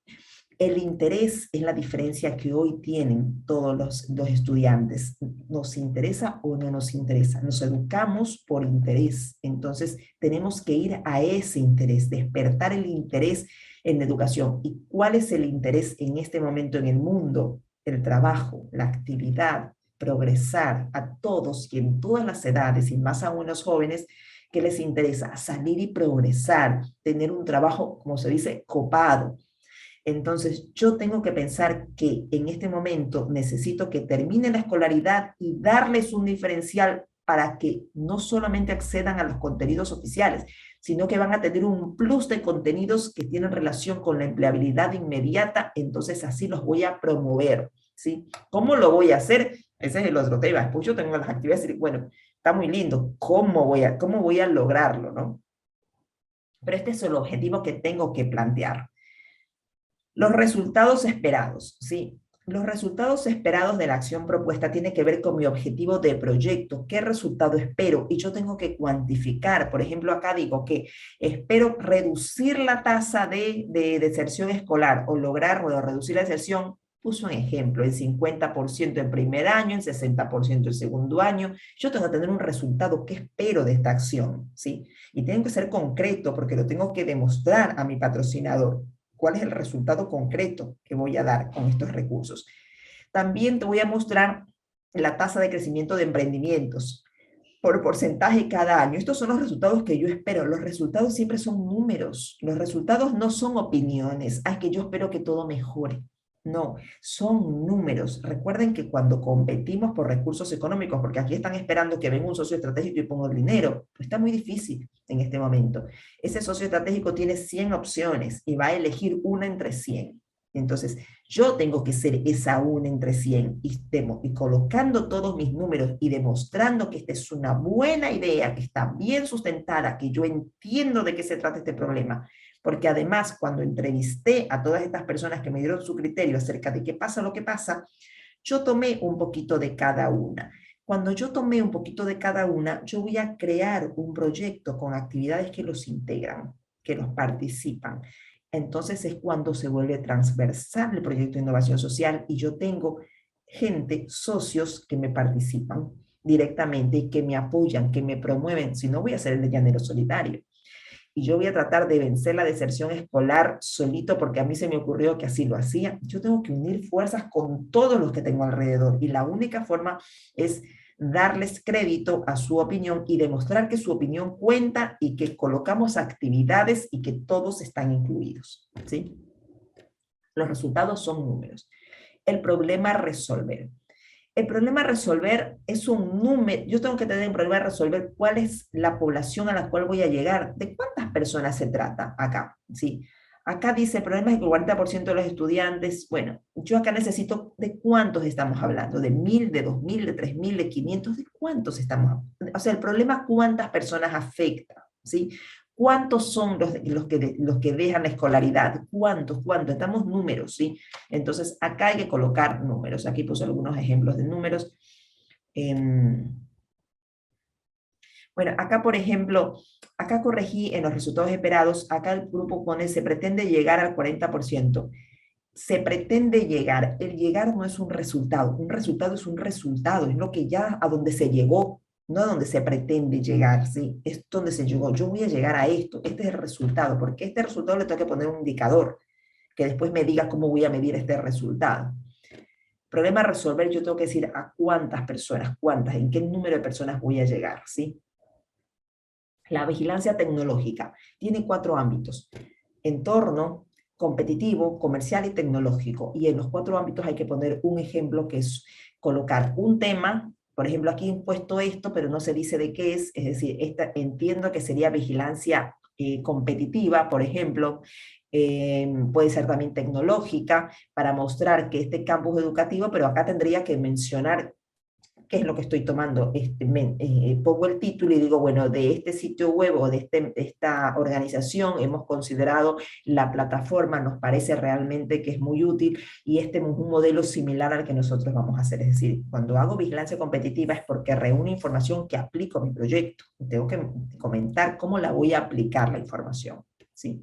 A: El interés es la diferencia que hoy tienen todos los estudiantes. ¿Nos interesa o no nos interesa? Nos educamos por interés. Entonces, tenemos que ir a ese interés, despertar el interés en la educación. ¿Y cuál es el interés en este momento en el mundo? El trabajo, la actividad, progresar a todos y en todas las edades, y más aún los jóvenes, que les interesa salir y progresar, tener un trabajo, como se dice, copado. Entonces, yo tengo que pensar que en este momento necesito que termine la escolaridad y darles un diferencial para que no solamente accedan a los contenidos oficiales, sino que van a tener un plus de contenidos que tienen relación con la empleabilidad inmediata, entonces así los voy a promover, ¿sí? ¿Cómo lo voy a hacer? Ese es el otro tema. Después yo tengo las actividades y bueno, está muy lindo, cómo voy a lograrlo, ¿no? Pero este es el objetivo que tengo que plantear. Los resultados esperados, ¿sí? Los resultados esperados de la acción propuesta tienen que ver con mi objetivo de proyecto. ¿Qué resultado espero? Y yo tengo que cuantificar. Por ejemplo, acá digo que espero reducir la tasa de deserción escolar o lograr o reducir la deserción. Puso un ejemplo, en 50% el primer año, en 60% el segundo año. Yo tengo que tener un resultado. ¿Qué espero de esta acción? ¿Sí? Y tengo que ser concreto porque lo tengo que demostrar a mi patrocinador. ¿Cuál es el resultado concreto que voy a dar con estos recursos? También te voy a mostrar la tasa de crecimiento de emprendimientos por porcentaje cada año. Estos son los resultados que yo espero. Los resultados siempre son números. Los resultados no son opiniones. Ay, que yo espero que todo mejore. No, son números. Recuerden que cuando competimos por recursos económicos, porque aquí están esperando que venga un socio estratégico y ponga el dinero, pues está muy difícil en este momento. Ese socio estratégico tiene 100 opciones y va a elegir una entre 100. Entonces, yo tengo que ser esa una entre 100 y colocando todos mis números y demostrando que esta es una buena idea, que está bien sustentada, que yo entiendo de qué se trata este problema. Porque además, cuando entrevisté a todas estas personas que me dieron su criterio acerca de qué pasa lo que pasa, yo tomé un poquito de cada una. Cuando yo tomé un poquito de cada una, yo voy a crear un proyecto con actividades que los integran, que los participan. Entonces es cuando se vuelve transversal el proyecto de innovación social y yo tengo gente, socios que me participan directamente y que me apoyan, que me promueven. Si no, voy a ser el de llanero solitario. Y yo voy a tratar de vencer la deserción escolar solito porque a mí se me ocurrió que así lo hacía. Yo tengo que unir fuerzas con todos los que tengo alrededor y la única forma es darles crédito a su opinión y demostrar que su opinión cuenta y que colocamos actividades y que todos están incluidos, ¿sí? Los resultados son números. El problema a resolver. El problema a resolver es un número, yo tengo que tener un problema a resolver cuál es la población a la cual voy a llegar, de cuántas personas se trata acá, ¿sí? Acá dice, el problema es que el 40% de los estudiantes, bueno, yo acá necesito de cuántos estamos hablando, de 1000, de 2000, de 3000, de 500, de cuántos estamos hablando. O sea, el problema cuántas personas afecta, ¿sí? ¿Cuántos son los que dejan la escolaridad? ¿Cuántos? ¿Cuántos? Estamos números, ¿sí? Entonces, acá hay que colocar números. Aquí puse algunos ejemplos de números. Bueno, acá, por ejemplo, acá corregí en los resultados esperados. Acá el grupo pone, se pretende llegar al 40%. Se pretende llegar. El llegar no es un resultado. Un resultado es un resultado. Es lo que ya a donde se llegó, no a donde se pretende llegar, ¿sí? Es donde se llegó. Yo voy a llegar a esto. Este es el resultado. Porque este resultado le tengo que poner un indicador que después me diga cómo voy a medir este resultado. Problema a resolver, yo tengo que decir a cuántas personas, cuántas, en qué número de personas voy a llegar, ¿sí? La vigilancia tecnológica tiene 4 ámbitos: entorno, competitivo, comercial y tecnológico. Y en los 4 ámbitos hay que poner un ejemplo que es colocar un tema. Por ejemplo, aquí he puesto esto, pero no se dice de qué es decir, entiendo que sería vigilancia competitiva, por ejemplo, puede ser también tecnológica, para mostrar que este campus educativo, pero acá tendría que mencionar qué es lo que estoy tomando. Pongo el título y digo, bueno, de este sitio web o de esta organización hemos considerado la plataforma, nos parece realmente que es muy útil y este es un modelo similar al que nosotros vamos a hacer. Es decir, cuando hago vigilancia competitiva es porque reúno información que aplico a mi proyecto. Tengo que comentar cómo la voy a aplicar la información, ¿sí?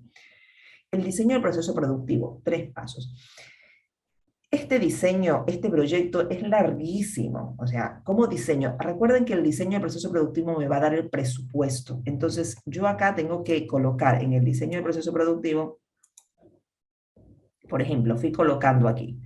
A: El diseño del proceso productivo, 3 pasos. Este diseño, este proyecto es larguísimo. O sea, ¿cómo diseño? Recuerden que el diseño del proceso productivo me va a dar el presupuesto. Entonces, yo acá tengo que colocar en el diseño del proceso productivo, por ejemplo, fui colocando aquí.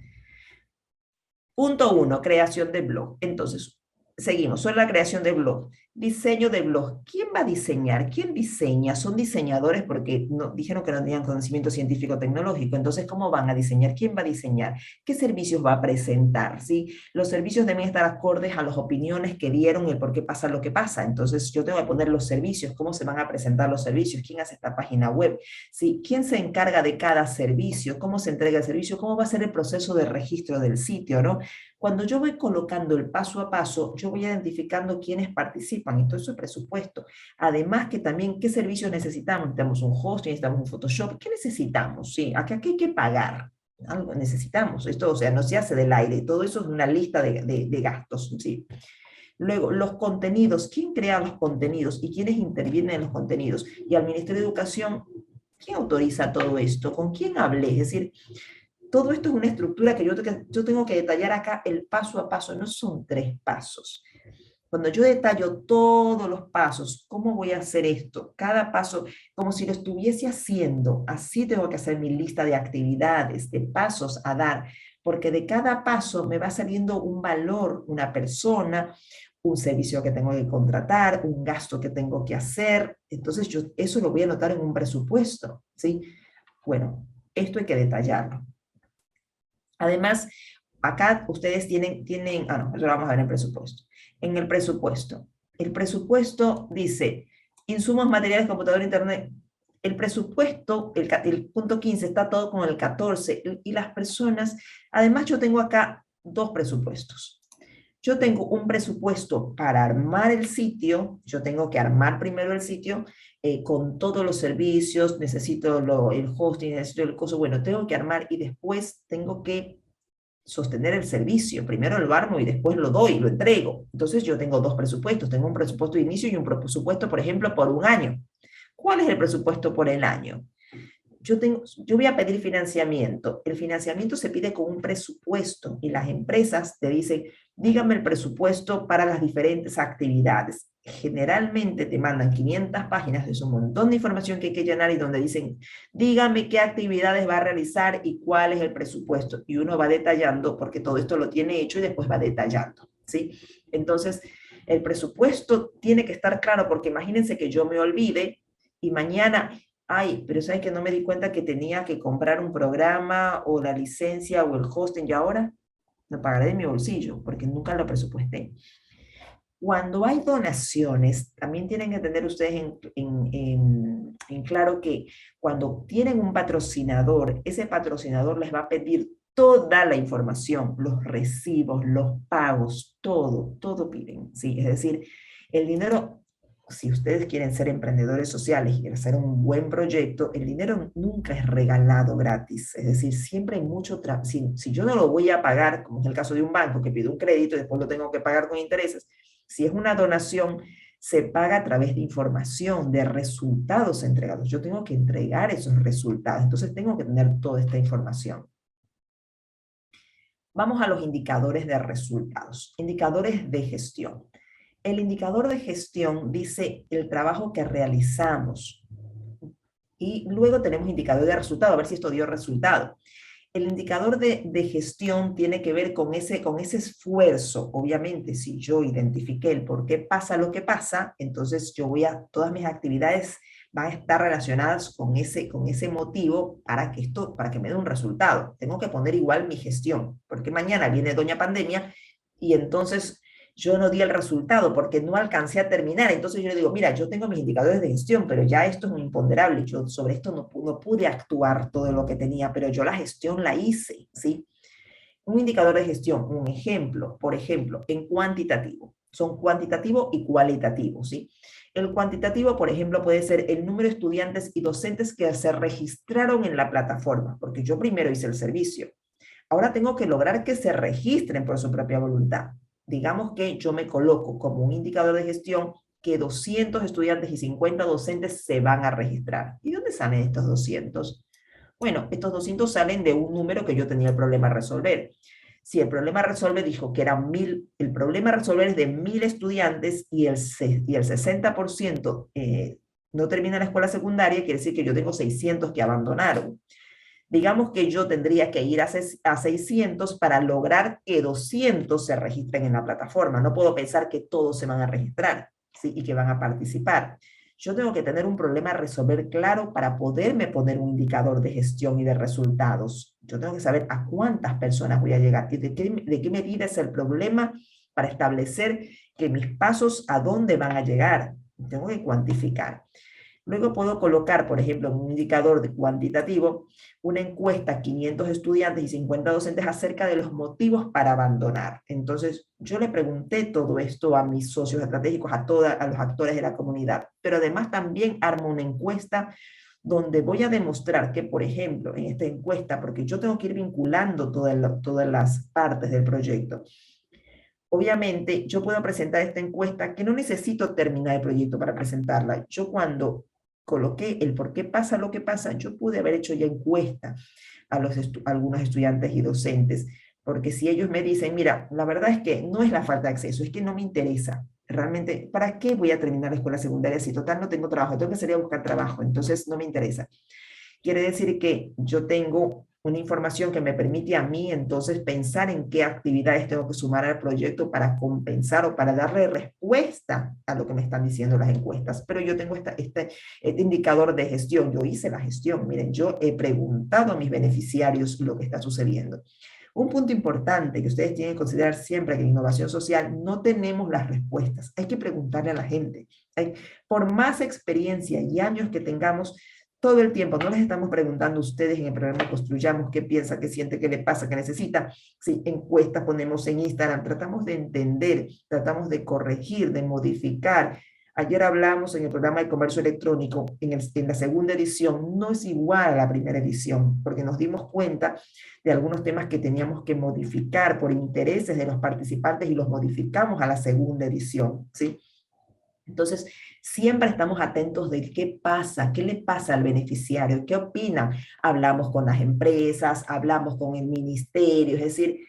A: Punto 1, creación de blog. Entonces, seguimos, sobre la creación de blog. Diseño de blog. ¿Quién va a diseñar? ¿Quién diseña? Son diseñadores porque no, dijeron que no tenían conocimiento científico-tecnológico. Entonces, ¿cómo van a diseñar? ¿Quién va a diseñar? ¿Qué servicios va a presentar? ¿Sí? Los servicios deben estar acordes a las opiniones que dieron y el por qué pasa lo que pasa. Entonces, yo tengo que poner los servicios, cómo se van a presentar los servicios, quién hace esta página web, ¿sí? ¿Quién se encarga de cada servicio? ¿Cómo se entrega el servicio? ¿Cómo va a ser el proceso de registro del sitio, ¿no? Cuando yo voy colocando el paso a paso, yo voy identificando quiénes participan, y todo eso es presupuesto. Además que también, ¿qué servicios necesitamos? Necesitamos un hosting, necesitamos un Photoshop, ¿qué necesitamos? Sí, acá hay que pagar, algo necesitamos, esto, o sea, no se hace del aire, todo eso es una lista de gastos, ¿sí? Luego, los contenidos, ¿quién crea los contenidos y quiénes intervienen en los contenidos? Y al Ministerio de Educación, ¿quién autoriza todo esto? ¿Con quién hablé? Es decir, todo esto es una estructura que yo tengo que detallar acá el paso a paso, no son 3 pasos. Cuando yo detallo todos los pasos, ¿cómo voy a hacer esto? Cada paso, como si lo estuviese haciendo, así tengo que hacer mi lista de actividades, de pasos a dar, porque de cada paso me va saliendo un valor, una persona, un servicio que tengo que contratar, un gasto que tengo que hacer. Entonces yo eso lo voy a anotar en un presupuesto, ¿sí? Bueno, esto hay que detallarlo. Además, acá ustedes no, eso lo vamos a ver en el presupuesto. En el presupuesto dice, insumos, materiales, computador, internet. El presupuesto, el punto 15 está todo con el 14 y las personas, además yo tengo acá 2 presupuestos. Yo tengo un presupuesto para armar el sitio, yo tengo que armar primero el sitio con todos los servicios, necesito el hosting, necesito el coso, bueno, tengo que armar y después tengo que sostener el servicio. Primero lo armo y después lo doy, lo entrego. Entonces yo tengo dos presupuestos, tengo un presupuesto de inicio y un presupuesto, por ejemplo, por un año. ¿Cuál es el presupuesto por el año? Yo voy a pedir financiamiento. El financiamiento se pide con un presupuesto y las empresas te dicen, dígame el presupuesto para las diferentes actividades. Generalmente te mandan 500 páginas, es un montón de información que hay que llenar y donde dicen, dígame qué actividades va a realizar y cuál es el presupuesto. Y uno va detallando, porque todo esto lo tiene hecho y después va detallando, ¿sí? Entonces, el presupuesto tiene que estar claro porque imagínense que yo me olvide y mañana ay, pero ¿sabes que no me di cuenta que tenía que comprar un programa o la licencia o el hosting y ahora lo pagaré de mi bolsillo porque nunca lo presupuesté? Cuando hay donaciones, también tienen que tener ustedes en claro que cuando tienen un patrocinador, ese patrocinador les va a pedir toda la información, los recibos, los pagos, todo piden, ¿sí? Es decir, el dinero, si ustedes quieren ser emprendedores sociales y hacer un buen proyecto, el dinero nunca es regalado gratis. Es decir, siempre hay mucho trabajo. Si yo no lo voy a pagar, como es el caso de un banco que pide un crédito y después lo tengo que pagar con intereses, si es una donación, se paga a través de información, de resultados entregados. Yo tengo que entregar esos resultados, entonces tengo que tener toda esta información. Vamos a los indicadores de resultados, indicadores de gestión. El indicador de gestión dice el trabajo que realizamos y luego tenemos indicador de resultado, a ver si esto dio resultado. El indicador de gestión tiene que ver con ese esfuerzo. Obviamente, si yo identifiqué el por qué pasa lo que pasa, entonces todas mis actividades van a estar relacionadas con ese motivo para que me dé un resultado. Tengo que poner igual mi gestión, porque mañana viene Doña Pandemia y entonces yo no di el resultado porque no alcancé a terminar. Entonces yo le digo, mira, yo tengo mis indicadores de gestión, pero ya esto es un imponderable. Yo sobre esto no pude actuar todo lo que tenía, pero yo la gestión la hice, ¿sí? Un indicador de gestión, un ejemplo, por ejemplo, en cuantitativo. Son cuantitativo y cualitativo, ¿sí? El cuantitativo, por ejemplo, puede ser el número de estudiantes y docentes que se registraron en la plataforma, porque yo primero hice el servicio. Ahora tengo que lograr que se registren por su propia voluntad. Digamos que yo me coloco como un indicador de gestión que 200 estudiantes y 50 docentes se van a registrar. ¿Y dónde salen estos 200? Bueno, estos 200 salen de un número que yo tenía el problema a resolver. Si el problema a resolver dijo que eran 1000, el problema a resolver es de 1000 estudiantes y el 60% no termina la escuela secundaria, quiere decir que yo tengo 600 que abandonaron. Digamos que yo tendría que ir a 600 para lograr que 200 se registren en la plataforma. No puedo pensar que todos se van a registrar, ¿sí? Y que van a participar. Yo tengo que tener un problema a resolver claro para poderme poner un indicador de gestión y de resultados. Yo tengo que saber a cuántas personas voy a llegar y de qué medida es el problema para establecer que mis pasos a dónde van a llegar. Tengo que cuantificar. Luego puedo colocar, por ejemplo, en un indicador de cuantitativo, una encuesta a 500 estudiantes y 50 docentes acerca de los motivos para abandonar. Entonces, yo le pregunté todo esto a mis socios estratégicos, a los actores de la comunidad, pero además también armo una encuesta donde voy a demostrar que, por ejemplo, en esta encuesta, porque yo tengo que ir vinculando todas las partes del proyecto, obviamente yo puedo presentar esta encuesta que no necesito terminar el proyecto para presentarla. Yo cuando coloqué el por qué pasa lo que pasa, yo pude haber hecho ya encuesta a algunos estudiantes y docentes, porque si ellos me dicen, mira, la verdad es que no es la falta de acceso, es que no me interesa. Realmente, ¿para qué voy a terminar la escuela secundaria si total no tengo trabajo? Tengo que salir a buscar trabajo, entonces no me interesa. Quiere decir que yo tengo una información que me permite a mí entonces pensar en qué actividades tengo que sumar al proyecto para compensar o para darle respuesta a lo que me están diciendo las encuestas. Pero yo tengo este indicador de gestión, yo hice la gestión, miren, yo he preguntado a mis beneficiarios lo que está sucediendo. Un punto importante que ustedes tienen que considerar siempre que en innovación social no tenemos las respuestas, hay que preguntarle a la gente. Por más experiencia y años que tengamos, todo el tiempo, no les estamos preguntando a ustedes en el programa Construyamos qué piensa, qué siente, qué le pasa, qué necesita. Si encuestas ponemos en Instagram, tratamos de entender, tratamos de corregir, de modificar. Ayer hablamos en el programa de comercio electrónico, en la segunda edición, no es igual a la primera edición, porque nos dimos cuenta de algunos temas que teníamos que modificar por intereses de los participantes y los modificamos a la segunda edición, ¿sí? Entonces, siempre estamos atentos de qué pasa, qué le pasa al beneficiario, qué opinan. Hablamos con las empresas, hablamos con el ministerio, es decir,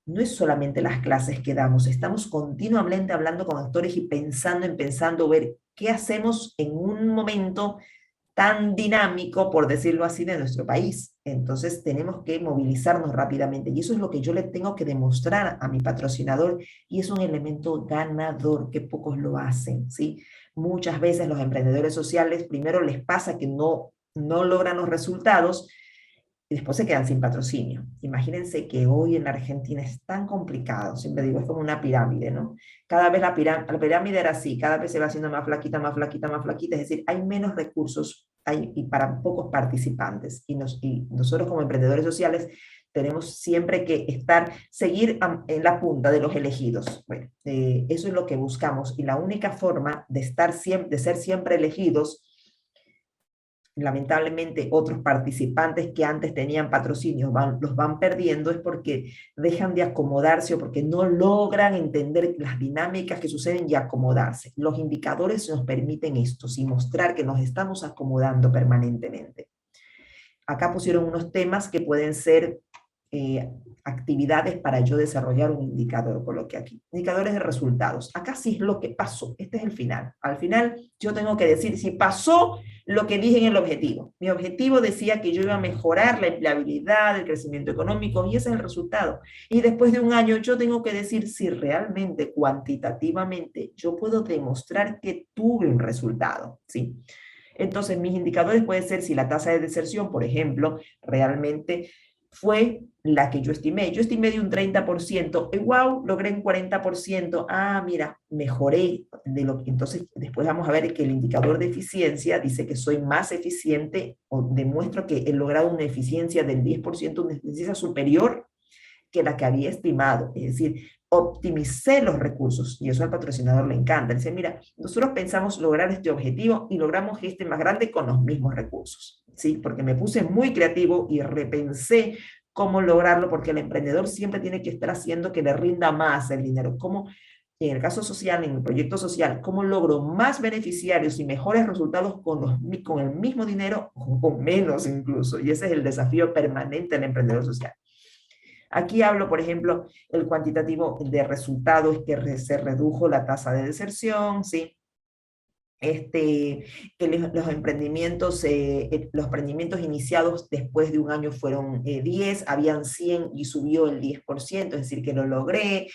A: no es solamente las clases que damos, estamos continuamente hablando con actores y pensando, ver qué hacemos en un momento tan dinámico, por decirlo así, de nuestro país. Entonces tenemos que movilizarnos rápidamente y eso es lo que yo le tengo que demostrar a mi patrocinador y es un elemento ganador que pocos lo hacen, ¿sí? Muchas veces los emprendedores sociales primero les pasa que no logran los resultados y después se quedan sin patrocinio. Imagínense que hoy en la Argentina es tan complicado, siempre digo, es como una pirámide, ¿no? Cada vez la pirámide era así, cada vez se va haciendo más flaquita, más flaquita, más flaquita, es decir, hay menos recursos y para pocos participantes. Y nosotros como emprendedores sociales tenemos siempre que seguir en la punta de los elegidos. Bueno, eso es lo que buscamos y la única forma de ser siempre elegidos, lamentablemente otros participantes que antes tenían patrocinios los van perdiendo es porque dejan de acomodarse o porque no logran entender las dinámicas que suceden y acomodarse. Los indicadores nos permiten esto, sin mostrar que nos estamos acomodando permanentemente. Acá pusieron unos temas que pueden ser eh, actividades para yo desarrollar un indicador, coloqué aquí. Indicadores de resultados. Acá sí es lo que pasó. Este es el final. Al final yo tengo que decir si pasó lo que dije en el objetivo. Mi objetivo decía que yo iba a mejorar la empleabilidad, el crecimiento económico, y ese es el resultado. Y después de un año yo tengo que decir si realmente, cuantitativamente, yo puedo demostrar que tuve un resultado, ¿sí? Entonces, mis indicadores pueden ser si la tasa de deserción, por ejemplo, realmente fue la que yo estimé. Yo estimé de un 30%, y wow, logré un 40%. Ah, mira, mejoré de lo que. Entonces, después vamos a ver que el indicador de eficiencia dice que soy más eficiente o demuestro que he logrado una eficiencia del 10%, una eficiencia superior que la que había estimado. Es decir, optimicé los recursos y eso al patrocinador le encanta. Dice, mira, nosotros pensamos lograr este objetivo y logramos este más grande con los mismos recursos, ¿sí? Porque me puse muy creativo y repensé cómo lograrlo, porque el emprendedor siempre tiene que estar haciendo que le rinda más el dinero. ¿Cómo, en el caso social, en el proyecto social, cómo logro más beneficiarios y mejores resultados con el mismo dinero o con menos incluso? Y ese es el desafío permanente del emprendedor social. Aquí hablo, por ejemplo, el cuantitativo de resultados, que se redujo la tasa de deserción, ¿sí? Que los emprendimientos iniciados después de un año fueron 10, habían 100 y subió el 10%, es decir, que lo logré.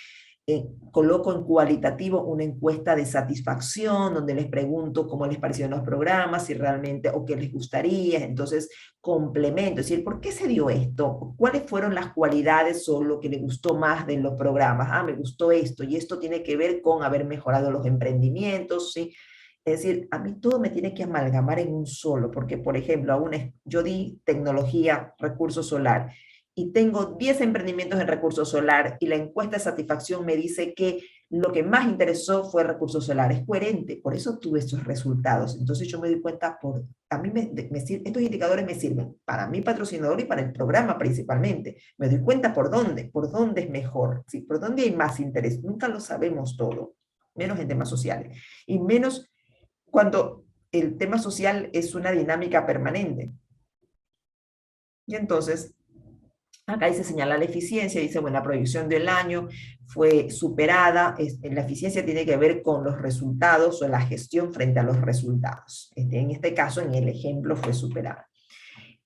A: Coloco en cualitativo una encuesta de satisfacción donde les pregunto cómo les parecieron los programas, si realmente o qué les gustaría, entonces complemento, es decir, ¿por qué se dio esto? ¿Cuáles fueron las cualidades o lo que le gustó más de los programas? Ah, me gustó esto y esto tiene que ver con haber mejorado los emprendimientos, ¿sí? Es decir, a mí todo me tiene que amalgamar en un solo, porque por ejemplo, yo di tecnología, recurso solar, y tengo 10 emprendimientos en recurso solar y la encuesta de satisfacción me dice que lo que más interesó fue recurso solar. Es coherente, por eso tuve estos resultados. Entonces yo me doy cuenta, a mí estos indicadores me sirven para mi patrocinador y para el programa principalmente. Me doy cuenta por dónde es mejor, ¿sí? Por dónde hay más interés. Nunca lo sabemos todo, menos en temas sociales. Y menos cuando el tema social es una dinámica permanente. Y entonces acá dice señalar la eficiencia, dice, bueno, la proyección del año fue superada, la eficiencia tiene que ver con los resultados o la gestión frente a los resultados. En este caso, en el ejemplo, fue superada.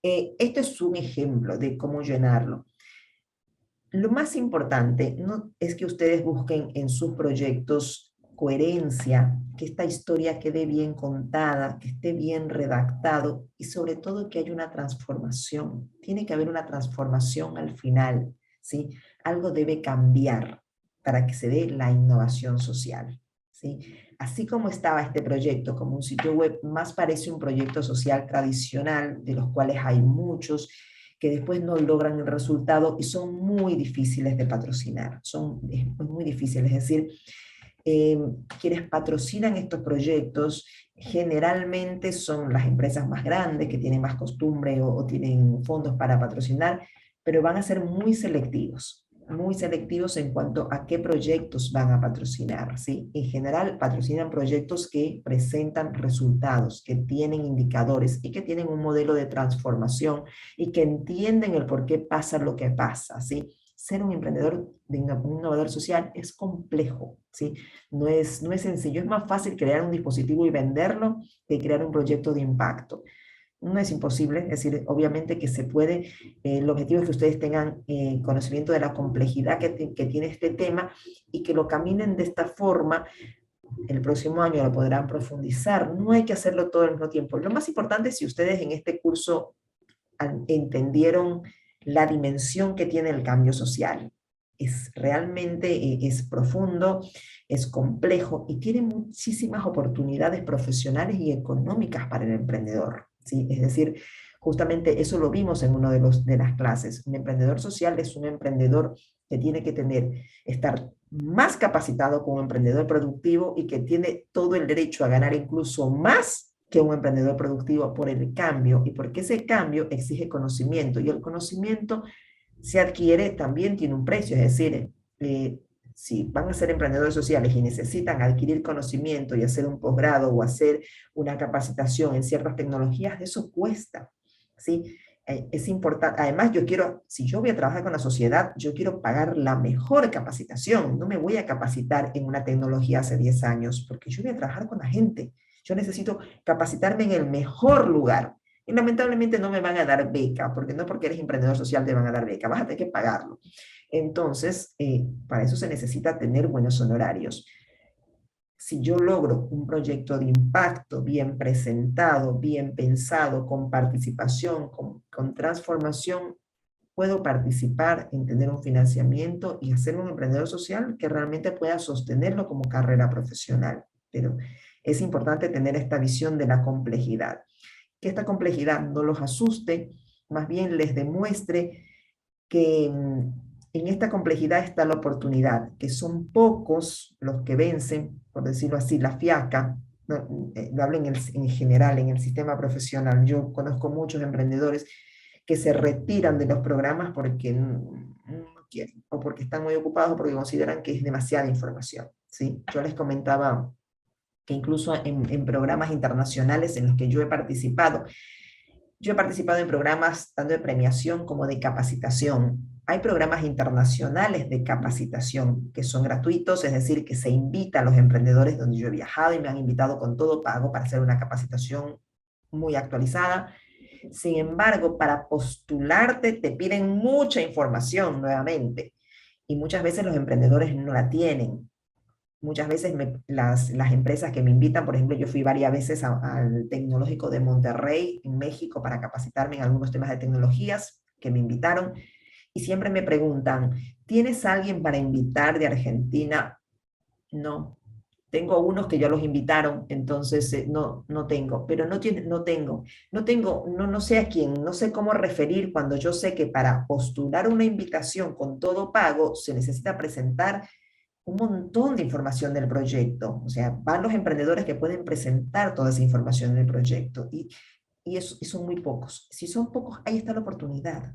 A: Esto es un ejemplo de cómo llenarlo. Lo más importante no es que ustedes busquen en sus proyectos coherencia, que esta historia quede bien contada, que esté bien redactado y sobre todo que haya una transformación. Tiene que haber una transformación al final, ¿sí? Algo debe cambiar para que se dé la innovación social, ¿sí? Así como estaba este proyecto, como un sitio web, más parece un proyecto social tradicional, de los cuales hay muchos que después no logran el resultado y son muy difíciles de patrocinar, es muy difíciles, es decir, eh, quienes patrocinan estos proyectos generalmente son las empresas más grandes que tienen más costumbre o tienen fondos para patrocinar, pero van a ser muy selectivos en cuanto a qué proyectos van a patrocinar, ¿sí? En general, patrocinan proyectos que presentan resultados, que tienen indicadores y que tienen un modelo de transformación y que entienden el por qué pasa lo que pasa, ¿sí? Ser un emprendedor, un innovador social es complejo, ¿sí? No es sencillo, es más fácil crear un dispositivo y venderlo que crear un proyecto de impacto. No es imposible, es decir, obviamente que se puede, el objetivo es que ustedes tengan conocimiento de la complejidad que tiene este tema y que lo caminen de esta forma. El próximo año lo podrán profundizar, no hay que hacerlo todo al mismo tiempo. Lo más importante es si ustedes en este curso entendieron la dimensión que tiene el cambio social. Es realmente, es profundo, es complejo y tiene muchísimas oportunidades profesionales y económicas para el emprendedor, ¿sí? Es decir, justamente eso lo vimos en una de las clases. Un emprendedor social es un emprendedor que tiene que estar más capacitado como emprendedor productivo y que tiene todo el derecho a ganar incluso más que un emprendedor productivo por el cambio y porque ese cambio exige conocimiento y el conocimiento se adquiere, también tiene un precio, es decir, si van a ser emprendedores sociales y necesitan adquirir conocimiento y hacer un posgrado o hacer una capacitación en ciertas tecnologías, eso cuesta, ¿sí? Es importante, además yo quiero, si yo voy a trabajar con la sociedad, yo quiero pagar la mejor capacitación, no me voy a capacitar en una tecnología hace 10 años, porque yo voy a trabajar con la gente, yo necesito capacitarme en el mejor lugar. Y lamentablemente no me van a dar beca, porque no porque eres emprendedor social te van a dar beca, vas a tener que pagarlo. Entonces, para eso se necesita tener buenos honorarios. Si yo logro un proyecto de impacto bien presentado, bien pensado, con participación, con transformación, puedo participar en tener un financiamiento y hacer un emprendedor social que realmente pueda sostenerlo como carrera profesional. Pero es importante tener esta visión de la complejidad. Que esta complejidad no los asuste, más bien les demuestre que en esta complejidad está la oportunidad, que son pocos los que vencen, por decirlo así, la fiaca. No, lo hablo en general, en el sistema profesional. Yo conozco muchos emprendedores que se retiran de los programas porque no quieren, o porque están muy ocupados, o porque consideran que es demasiada información, ¿sí? Yo les comentaba que incluso en programas internacionales en los que yo he participado en programas tanto de premiación como de capacitación. Hay programas internacionales de capacitación que son gratuitos, es decir, que se invita a los emprendedores donde yo he viajado y me han invitado con todo pago para hacer una capacitación muy actualizada. Sin embargo, para postularte te piden mucha información nuevamente y muchas veces los emprendedores no la tienen. Muchas veces las empresas que me invitan, por ejemplo, yo fui varias veces al Tecnológico de Monterrey, en México, para capacitarme en algunos temas de tecnologías que me invitaron, y siempre me preguntan, ¿tienes alguien para invitar de Argentina? No. Tengo unos que ya los invitaron, entonces no tengo, pero no sé a quién, no sé cómo referir cuando yo sé que para postular una invitación con todo pago se necesita presentar un montón de información del proyecto. O sea, van los emprendedores que pueden presentar toda esa información del proyecto y son muy pocos. Si son pocos, ahí está la oportunidad.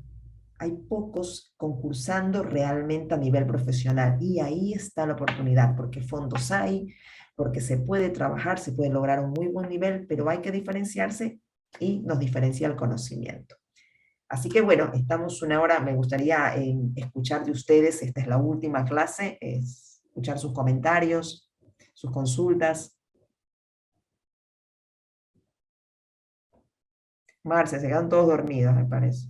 A: Hay pocos concursando realmente a nivel profesional y ahí está la oportunidad, porque fondos hay, porque se puede trabajar, se puede lograr un muy buen nivel, pero hay que diferenciarse y nos diferencia el conocimiento. Así que bueno, estamos una hora, me gustaría escuchar de ustedes, esta es la última clase, es escuchar sus comentarios, sus consultas. Marce, se quedan todos dormidos, me parece.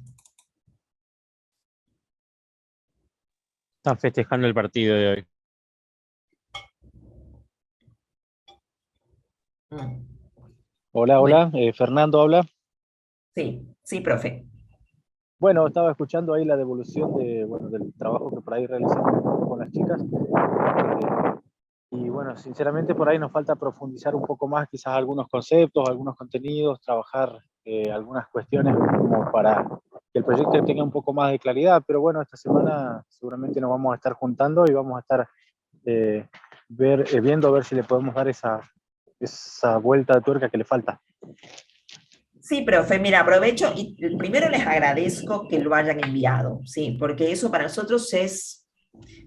B: Están festejando el partido de hoy.
A: Mm.
B: Hola,
A: Bueno,
B: hola, Fernando habla.
A: sí, sí, profe.
B: Bueno, estaba escuchando ahí la devolución de, bueno, del trabajo que por ahí realizamos con las chicas.
C: Y bueno, sinceramente por ahí nos falta profundizar un poco más quizás algunos conceptos, algunos contenidos, trabajar algunas cuestiones como para que el proyecto tenga un poco más de claridad. Pero bueno, esta semana seguramente nos vamos a estar juntando y vamos a estar eh, viendo a ver si le podemos dar esa vuelta de tuerca que le falta.
A: Sí, profe, mira, aprovecho y primero les agradezco que lo hayan enviado, sí, porque eso para nosotros es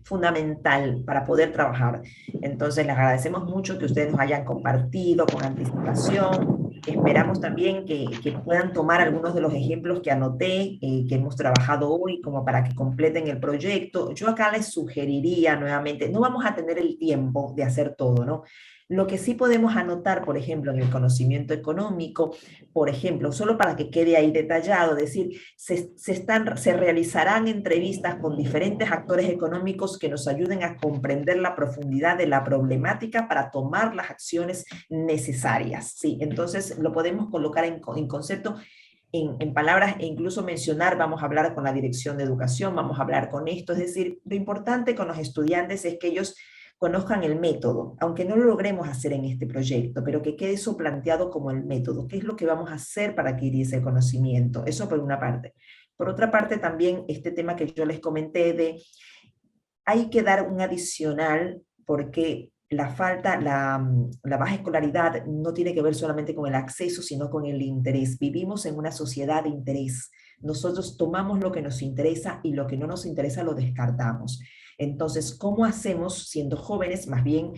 A: fundamental para poder trabajar. Entonces, les agradecemos mucho que ustedes nos hayan compartido con anticipación. Esperamos también que puedan tomar algunos de los ejemplos que anoté, que hemos trabajado hoy, como para que completen el proyecto. Yo acá les sugeriría nuevamente, no vamos a tener el tiempo de hacer todo, ¿no? Lo que sí podemos anotar, por ejemplo, en el conocimiento económico, por ejemplo, solo para que quede ahí detallado, decir, se realizarán entrevistas con diferentes actores económicos que nos ayuden a comprender la profundidad de la problemática para tomar las acciones necesarias. ¿Sí? Entonces, lo podemos colocar en concepto, en palabras, e incluso mencionar, vamos a hablar con la dirección de educación, vamos a hablar con esto. Es decir, lo importante con los estudiantes es que ellos conozcan el método, aunque no lo logremos hacer en este proyecto, pero que quede eso planteado como el método, qué es lo que vamos a hacer para adquirir ese conocimiento, eso por una parte. Por otra parte, también este tema que yo les comenté de, hay que dar un adicional porque la baja escolaridad no tiene que ver solamente con el acceso, sino con el interés. Vivimos en una sociedad de interés. Nosotros tomamos lo que nos interesa y lo que no nos interesa lo descartamos. Entonces, ¿cómo hacemos siendo jóvenes? Más bien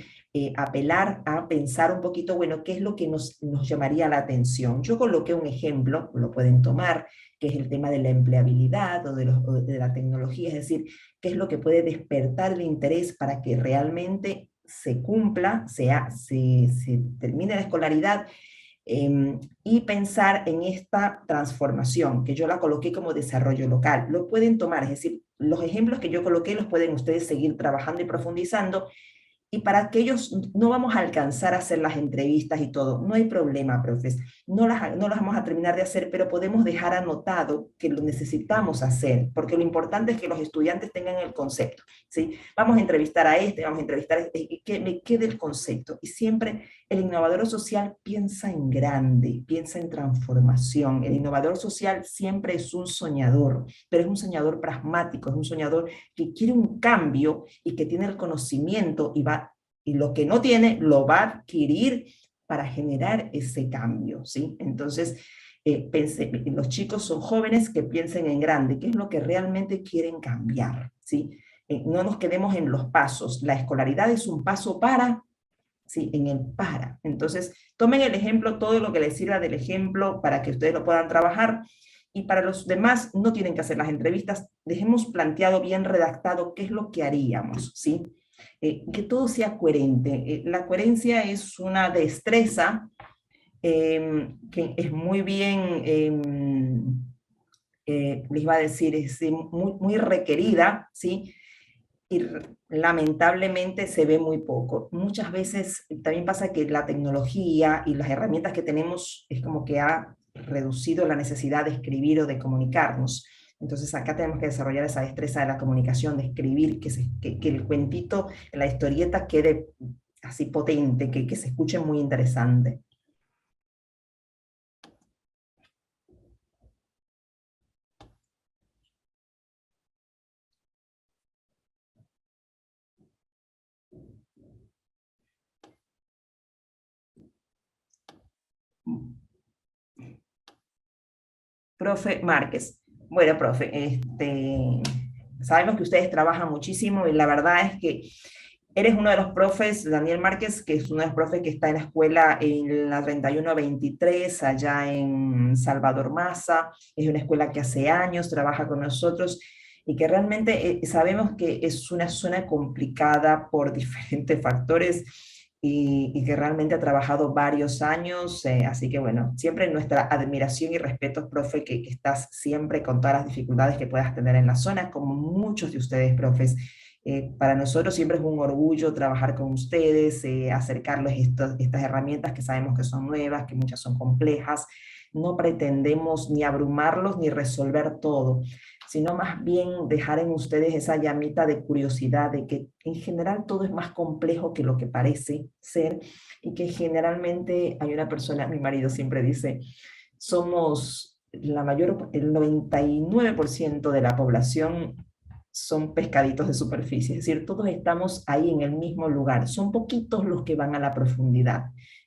A: apelar a pensar un poquito, bueno, ¿qué es lo que nos llamaría la atención? Yo coloqué un ejemplo, lo pueden tomar, que es el tema de la empleabilidad o de la tecnología, es decir, qué es lo que puede despertar el interés para que realmente se cumpla, se termine la escolaridad, y pensar en esta transformación, que yo la coloqué como desarrollo local. Lo pueden tomar, es decir, los ejemplos que yo coloqué los pueden ustedes seguir trabajando y profundizando, y para aquellos no vamos a alcanzar a hacer las entrevistas y todo, no hay problema, profes, no las vamos a terminar de hacer, pero podemos dejar anotado que lo necesitamos hacer, porque lo importante es que los estudiantes tengan el concepto, ¿sí? Vamos a entrevistar a este, vamos a entrevistar a este, y que me quede el concepto. Y siempre el innovador social piensa en grande, piensa en transformación. El innovador social siempre es un soñador, pero es un soñador pragmático, es un soñador que quiere un cambio y que tiene el conocimiento y lo que no tiene lo va a adquirir para generar ese cambio, ¿sí? Entonces, los chicos son jóvenes que piensen en grande, qué es lo que realmente quieren cambiar, ¿sí? No nos quedemos en los pasos, la escolaridad es un paso para, ¿sí? En el para. Entonces, tomen el ejemplo, todo lo que les sirva del ejemplo para que ustedes lo puedan trabajar, y para los demás no tienen que hacer las entrevistas, dejemos planteado bien redactado qué es lo que haríamos, ¿sí? Que todo sea coherente. La coherencia es una destreza que es muy bien, les iba a decir, es muy requerida, ¿sí? Y lamentablemente se ve muy poco. Muchas veces también pasa que la tecnología y las herramientas que tenemos es como que ha reducido la necesidad de escribir o de comunicarnos. Entonces acá tenemos que desarrollar esa destreza de la comunicación, de escribir, que el cuentito, la historieta quede así potente, que se escuche muy interesante. Profe Márquez. Bueno, profe, sabemos que ustedes trabajan muchísimo y la verdad es que eres uno de los profes, Daniel Márquez, que es uno de los profes que está en la escuela en la 3123, allá en Salvador Maza. Es una escuela que hace años trabaja con nosotros y que realmente sabemos que es una zona complicada por diferentes factores y que realmente ha trabajado varios años. Así que bueno, siempre nuestra admiración y respeto, profe, que estás siempre con todas las dificultades que puedas tener en la zona, como muchos de ustedes, profes. Para nosotros siempre es un orgullo trabajar con ustedes, acercarles estas herramientas que sabemos que son nuevas, que muchas son complejas, no pretendemos ni abrumarlos ni resolver todo, sino más bien dejar en ustedes esa llamita de curiosidad de que en general todo es más complejo que lo que parece ser, y que generalmente hay una persona, mi marido siempre dice, somos el 99% de la población son pescaditos de superficie, es decir, todos estamos ahí en el mismo lugar, son poquitos los que van a la profundidad,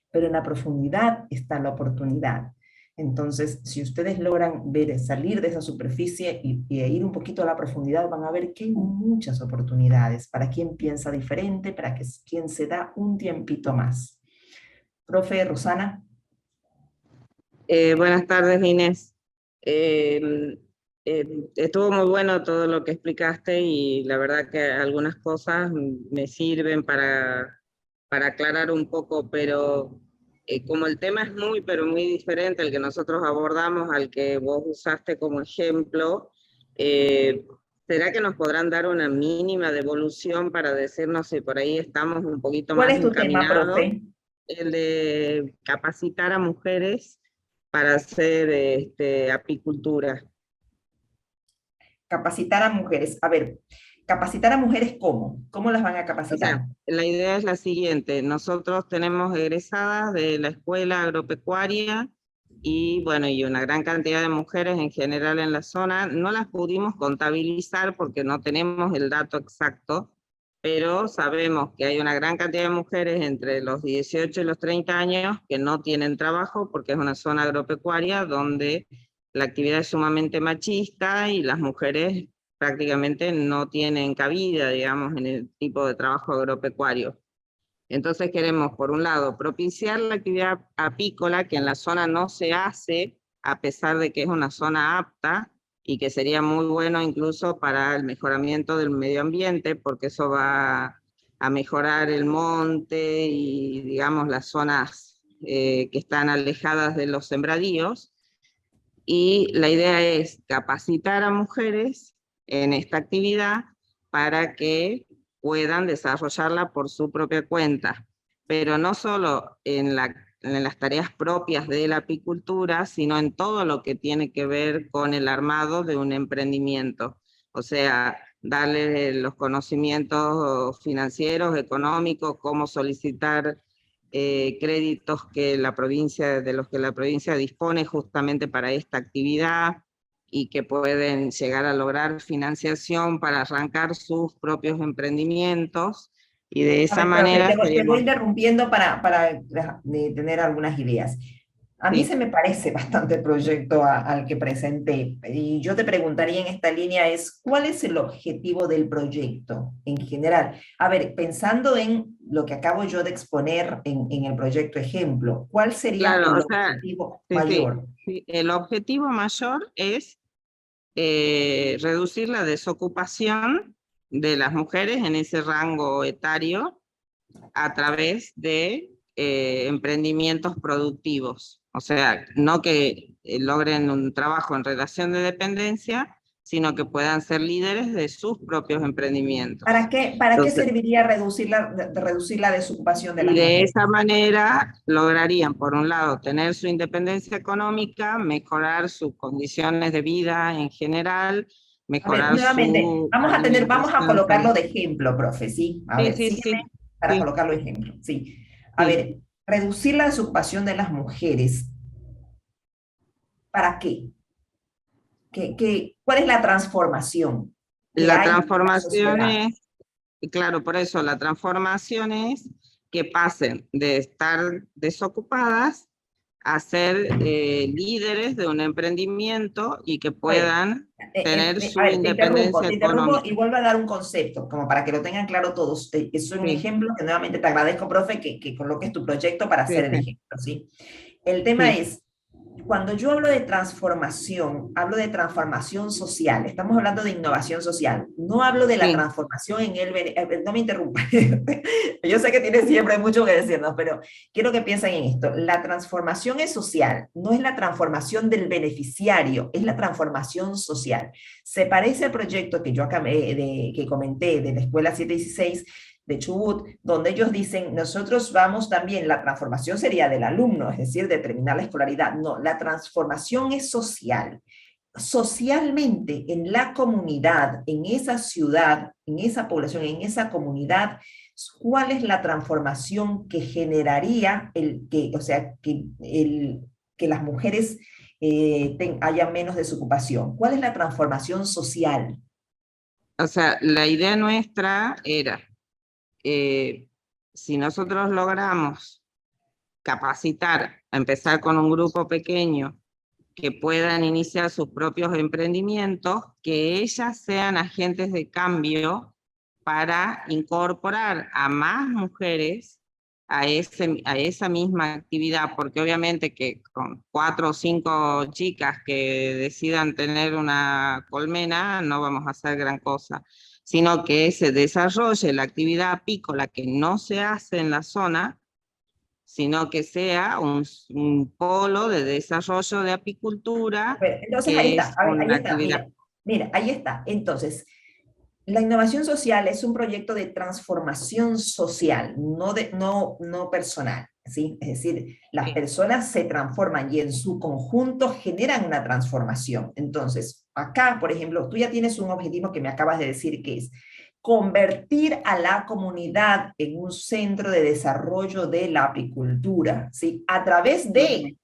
A: pero en la profundidad está la oportunidad. Entonces, si ustedes logran ver, salir de esa superficie y ir un poquito a la profundidad, van a ver que hay muchas oportunidades para quien piensa diferente, para quien se da un tiempito más. Profe Rosana.
D: Buenas tardes, Inés. Estuvo muy bueno todo lo que explicaste y la verdad que algunas cosas me sirven para aclarar un poco, pero como el tema es muy, pero muy diferente al que nosotros abordamos, al que vos usaste como ejemplo, ¿será que nos podrán dar una mínima devolución para decirnos si por ahí estamos un poquito
A: ¿Cuál
D: más
A: es tu tema,
D: encaminados?
A: profe?
D: El de capacitar a mujeres para hacer apicultura.
A: Capacitar a mujeres. A ver, capacitar a mujeres, ¿cómo? ¿Cómo las van a
D: O
A: capacitar?
D: sea, la idea es la siguiente: nosotros tenemos egresadas de la escuela agropecuaria y bueno, y una gran cantidad de mujeres en general en la zona. No las pudimos contabilizar porque no tenemos el dato exacto, pero sabemos que hay una gran cantidad de mujeres entre los 18 y los 30 años que no tienen trabajo porque es una zona agropecuaria donde la actividad es sumamente machista y las mujeres prácticamente no tienen cabida, digamos, en el tipo de trabajo agropecuario. Entonces queremos, por un lado, propiciar la actividad apícola, que en la zona no se hace, a pesar de que es una zona apta, y que sería muy bueno incluso para el mejoramiento del medio ambiente, porque eso va a mejorar el monte y, digamos, las zonas que están alejadas de los sembradíos. Y la idea es capacitar a mujeres en esta actividad para que puedan desarrollarla por su propia cuenta, pero no solo en las tareas propias de la apicultura, sino en todo lo que tiene que ver con el armado de un emprendimiento. O sea, darle los conocimientos financieros, económicos, cómo solicitar créditos que de los que la provincia dispone justamente para esta actividad, y que pueden llegar a lograr financiación para arrancar sus propios emprendimientos, y de esa
A: A ver, profe,
D: manera
A: te voy
D: seríamos...
A: interrumpiendo para tener algunas ideas. A mí se
D: Sí,
A: me parece bastante el proyecto al que presenté, y yo te preguntaría en esta línea ¿cuál es el objetivo del proyecto en general? A ver, pensando en lo que acabo yo de exponer en el proyecto ejemplo, ¿cuál sería
D: claro,
A: el
D: o sea,
A: objetivo
D: sí, sí,
A: mayor?
D: sí. El objetivo mayor es reducir la desocupación de las mujeres en ese rango etario a través de emprendimientos productivos. O sea, no que logren un trabajo en relación de dependencia, sino que puedan ser líderes de sus propios emprendimientos.
A: Para qué
D: Entonces,
A: serviría reducir la desocupación de
D: y
A: las
D: de
A: mujeres?
D: esa manera lograrían, por un lado, tener su independencia económica, mejorar sus condiciones de vida en general,
A: A ver,
D: mejorar
A: nuevamente,
D: su
A: vamos a
D: alimentación
A: colocarlo
D: sana.
A: de ejemplo, profe, ¿sí? A
D: Sí,
A: ver,
D: sí,
A: sígueme
D: sí,
A: para
D: sí,
A: colocarlo de ejemplo, ¿sí? A
D: sí.
A: ver, reducir la desocupación de las mujeres, ¿para qué? ¿Cuál es la transformación que
D: La
A: hay en la
D: transformación
A: sociedad?
D: es, claro, por eso la transformación es que pasen de estar desocupadas a ser líderes de un emprendimiento y que
A: A ver,
D: puedan tener
A: a
D: su
A: ver,
D: independencia
A: te interrumpo y
D: económica.
A: vuelvo a dar un concepto, como para que lo tengan claro todos. Es un
D: Sí,
A: ejemplo que nuevamente te agradezco, profe, que coloques tu proyecto para
D: sí,
A: hacer el
D: sí,
A: ejemplo, ¿sí? El tema
D: sí,
A: es, cuando yo hablo de transformación social, estamos hablando de innovación social, no hablo de la
D: sí.
A: transformación no me interrumpa, yo sé que tienes siempre mucho que decirnos, pero quiero que piensen en esto, la transformación es social, no es la transformación del beneficiario, es la transformación social. Se parece al proyecto que yo que comenté de la Escuela 716, de Chubut, donde ellos dicen, nosotros vamos también, la transformación sería del alumno, es decir, de terminar la escolaridad. No, la transformación es social. Socialmente, en la comunidad, en esa ciudad, en esa población, en esa comunidad, ¿cuál es la transformación que generaría que las mujeres haya menos desocupación? ¿Cuál es la transformación social?
D: O sea, la idea nuestra era, si nosotros logramos capacitar, empezar con un grupo pequeño, que puedan iniciar sus propios emprendimientos, que ellas sean agentes de cambio para incorporar a más mujeres a esa misma actividad, porque obviamente que con 4 o 5 chicas que decidan tener una colmena no vamos a hacer gran cosa, sino que se desarrolle la actividad apícola que no se hace en la zona, sino que sea un polo de desarrollo de apicultura,
A: Entonces ahí
D: que
A: está,
D: es
A: a ver, ahí
D: una
A: está,
D: actividad.
A: mira, ahí está. Entonces, la innovación social es un proyecto de transformación social, no personal, ¿sí? Es decir, las personas se transforman y en su conjunto generan una transformación. Entonces, acá, por ejemplo, tú ya tienes un objetivo que me acabas de decir que es convertir a la comunidad en un centro de desarrollo de la apicultura, ¿sí? A través de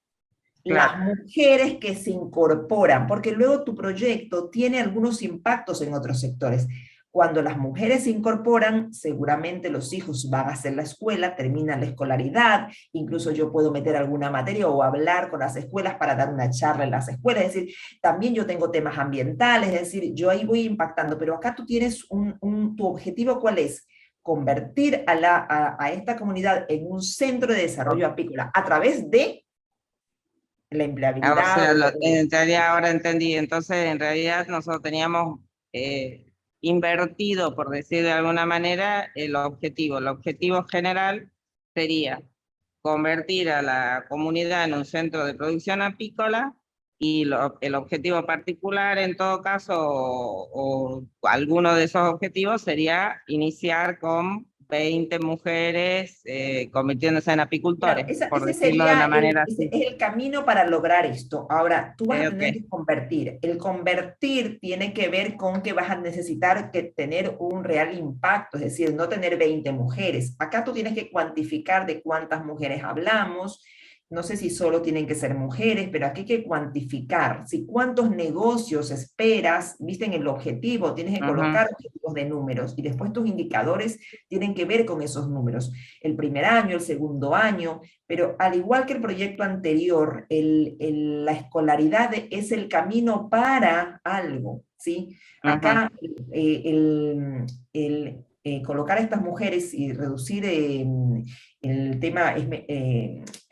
A: las
D: Claro.
A: mujeres que se incorporan, porque luego tu proyecto tiene algunos impactos en otros sectores. Cuando las mujeres se incorporan, seguramente los hijos van a hacer la escuela, terminan la escolaridad, incluso yo puedo meter alguna materia o hablar con las escuelas para dar una charla en las escuelas, es decir, también yo tengo temas ambientales, es decir, yo ahí voy impactando, pero acá tú tienes tu objetivo, ¿cuál es? Convertir a esta comunidad en un centro de desarrollo apícola a través de la
D: O
A: empleabilidad.
D: sea, en realidad ahora entendí. Entonces, en realidad nosotros teníamos invertido, por decir de alguna manera, el objetivo. El objetivo general sería convertir a la comunidad en un centro de producción apícola, y el objetivo particular, en todo caso, o alguno de esos objetivos, sería iniciar con 20 mujeres convirtiéndose en
A: Claro,
D: apicultores, por
A: ese
D: decirlo de
A: sería
D: una manera
A: ese
D: así.
A: es el camino para lograr esto. Ahora, tú vas a tener
D: Ok.
A: que convertir. El convertir tiene que ver con que vas a necesitar que tener un real impacto, es decir, no tener 20 mujeres. Acá tú tienes que cuantificar de cuántas mujeres hablamos. No sé si solo tienen que ser mujeres, pero aquí hay que cuantificar. Si cuántos negocios esperas, viste en el objetivo, tienes que colocar objetivos de números y después tus indicadores tienen que ver con esos números. El primer año, el segundo año, pero al igual que el proyecto anterior, la escolaridad es el camino para algo, ¿sí? Acá colocar a estas mujeres y reducir el tema,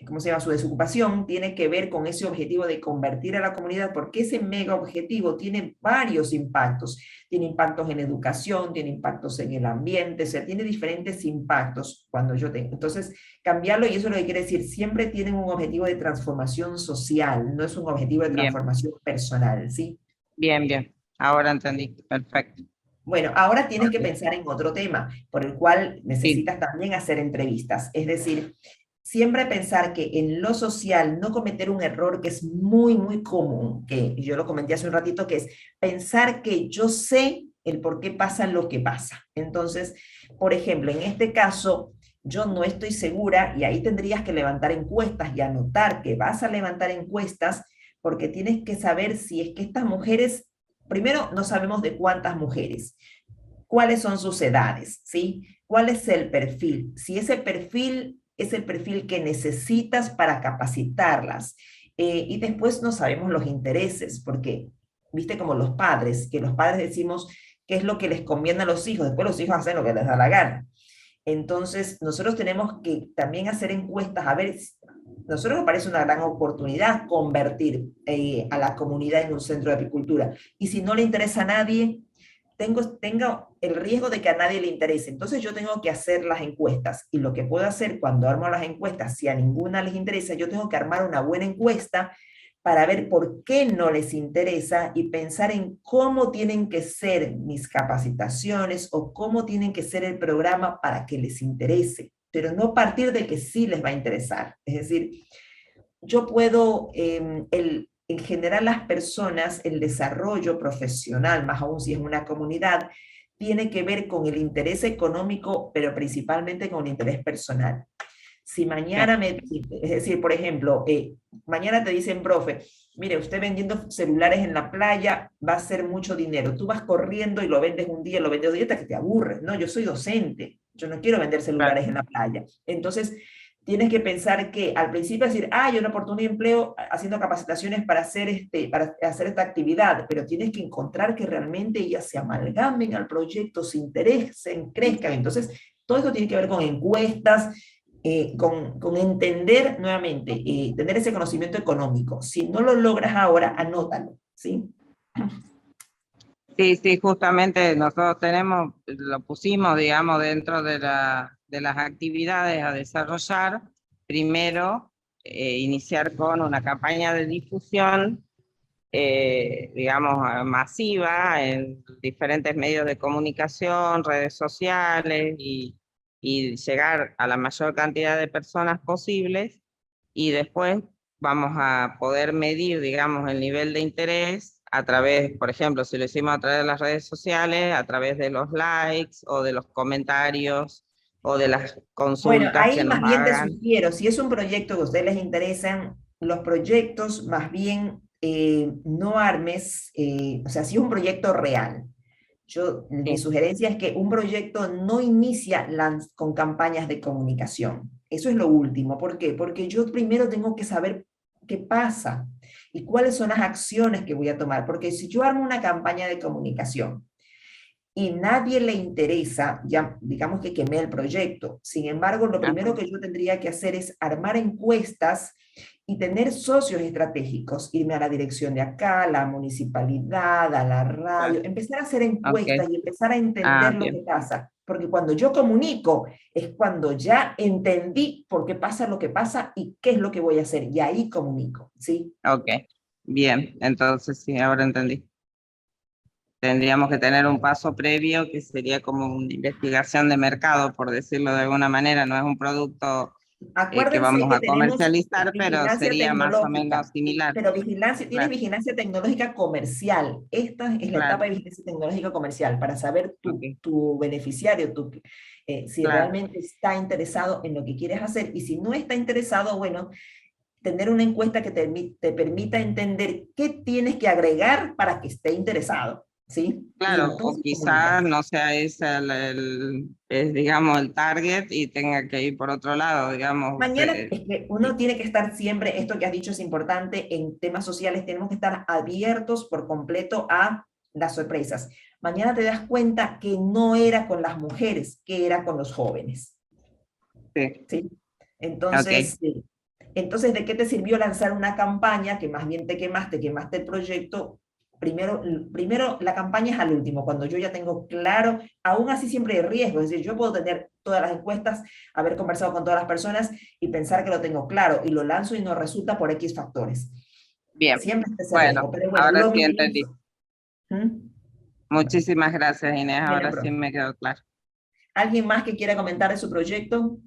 A: ¿cómo se llama? Su desocupación, tiene que ver con ese objetivo de convertir a la comunidad, porque ese mega objetivo tiene varios impactos. Tiene impactos en educación, tiene impactos en el ambiente, o sea, tiene diferentes impactos cuando yo tengo. Entonces, cambiarlo, y eso es lo que quiere decir, siempre tienen un objetivo de transformación social, no es un objetivo de
D: Bien,
A: transformación personal, ¿sí?
D: bien, bien. Ahora entendí. Perfecto.
A: Bueno, ahora tienes que pensar en otro tema, por el cual
D: Sí.
A: necesitas también hacer entrevistas. Es decir, siempre pensar que en lo social no cometer un error que es muy, muy común, que yo lo comenté hace un ratito, que es pensar que yo sé el por qué pasa lo que pasa. Entonces, por ejemplo, en este caso, yo no estoy segura, y ahí tendrías que levantar encuestas y anotar que vas a levantar encuestas, porque tienes que saber si es que estas mujeres, primero, no sabemos de cuántas mujeres, cuáles son sus edades, ¿sí? ¿Cuál es el perfil? Si ese perfil es el perfil que necesitas para capacitarlas. Y después no sabemos los intereses, porque, viste, como los padres, que los padres decimos qué es lo que les conviene a los hijos, después los hijos hacen lo que les da la gana. Entonces, nosotros tenemos que también hacer encuestas, a ver, nosotros nos parece una gran oportunidad convertir a la comunidad en un centro de apicultura. Y si no le interesa a nadie, tengo el riesgo de que a nadie le interese. Entonces yo tengo que hacer las encuestas. Y lo que puedo hacer cuando armo las encuestas, si a ninguna les interesa, yo tengo que armar una buena encuesta para ver por qué no les interesa y pensar en cómo tienen que ser mis capacitaciones o cómo tienen que ser el programa para que les interese, pero no partir de que sí les va a interesar. Es decir, yo puedo, en general las personas, el desarrollo profesional, más aún si es una comunidad, tiene que ver con el interés económico, pero principalmente con el interés personal. Si mañana es decir, por ejemplo, mañana te dicen, profe, mire, usted vendiendo celulares en la playa va a ser mucho dinero. Tú vas corriendo y lo vendes un día, lo vendes 2 días hasta que te aburres. No, yo soy docente, yo no quiero vender celulares en la playa. Entonces, tienes que pensar que al principio decir, hay una oportunidad de empleo haciendo capacitaciones para hacer esta actividad, pero tienes que encontrar que realmente ellas se amalgamen al proyecto, se interesen, crezcan. Entonces, todo esto tiene que ver con encuestas, con entender nuevamente, tener ese conocimiento económico. Si no lo logras ahora, anótalo, ¿sí?
D: Sí, sí, justamente nosotros lo pusimos, digamos, dentro de las actividades a desarrollar. Primero, iniciar con una campaña de difusión, digamos, masiva en diferentes medios de comunicación, redes sociales y llegar a la mayor cantidad de personas posibles. Y después vamos a poder medir, digamos, el nivel de interés a través, por ejemplo, si lo hicimos a través de las redes sociales, a través de los likes o de los comentarios o de las
A: Bueno,
D: consultas que
A: ahí
D: nos
A: más bien te
D: hagan.
A: sugiero, si es un proyecto que a ustedes les interesan, los proyectos más bien no armes, o sea, si es un proyecto real. Mi
D: Sí,
A: sugerencia es que un proyecto no inicia con campañas de comunicación. Eso es lo último. ¿Por qué? Porque yo primero tengo que saber qué pasa y cuáles son las acciones que voy a tomar. Porque si yo armo una campaña de comunicación y nadie le interesa, ya digamos que quemé el proyecto. Sin embargo, lo primero
D: ajá,
A: que yo tendría que hacer es armar encuestas y tener socios estratégicos, irme a la dirección de acá, a la municipalidad, a la radio,
D: claro.
A: empezar a hacer
D: Ok,
A: encuestas y empezar a entender lo
D: bien,
A: que pasa. Porque cuando yo comunico es cuando ya entendí por qué pasa lo que pasa y qué es lo que voy a hacer. Y ahí comunico, ¿sí?
D: ok, bien, entonces sí, ahora entendí. Tendríamos que tener un paso previo que sería como una investigación de mercado, por decirlo de alguna manera. No es un producto que
A: Acuérdense
D: vamos
A: que
D: a
A: tenemos
D: comercializar, pero
A: vigilancia
D: sería más o menos
A: tecnológica,
D: similar.
A: pero vigilancia, tienes
D: Claro,
A: vigilancia tecnológica comercial. Esta es la etapa
D: claro,
A: de vigilancia tecnológica comercial para saber
D: ok,
A: tu beneficiario, si
D: claro.
A: realmente está interesado en lo que quieres hacer y si no está interesado, bueno, tener una encuesta que te permita entender qué tienes que agregar para que esté interesado, ¿sí? Y
D: Claro, o
A: entonces
D: quizás
A: comunicas.
D: no sea ese es, digamos, el target y tenga que ir por otro lado, digamos.
A: Mañana es que uno
D: Sí,
A: tiene que estar siempre, esto que has dicho es importante, en temas sociales tenemos que estar abiertos por completo a las sorpresas. Mañana te das cuenta que no era con las mujeres, que era con los jóvenes.
D: sí,
A: ¿Sí?
D: ok,
A: Entonces, entonces, ¿de qué te sirvió lanzar una campaña que más bien te quemaste el proyecto? Primero, la campaña es al último, cuando yo ya tengo claro, aún así siempre hay riesgo, es decir, yo puedo tener todas las encuestas, haber conversado con todas las personas y pensar que lo tengo claro y lo lanzo y no resulta por X factores.
D: bien.
A: Siempre está ese
D: Bueno,
A: riesgo, pero bueno,
D: ahora
A: lo
D: sí entendí.
A: minimizo. ¿Mm?
D: Muchísimas gracias, Inés.
A: Bueno,
D: Ahora sí
A: profe.
D: me quedó claro.
A: ¿Alguien más que quiera comentar de su proyecto?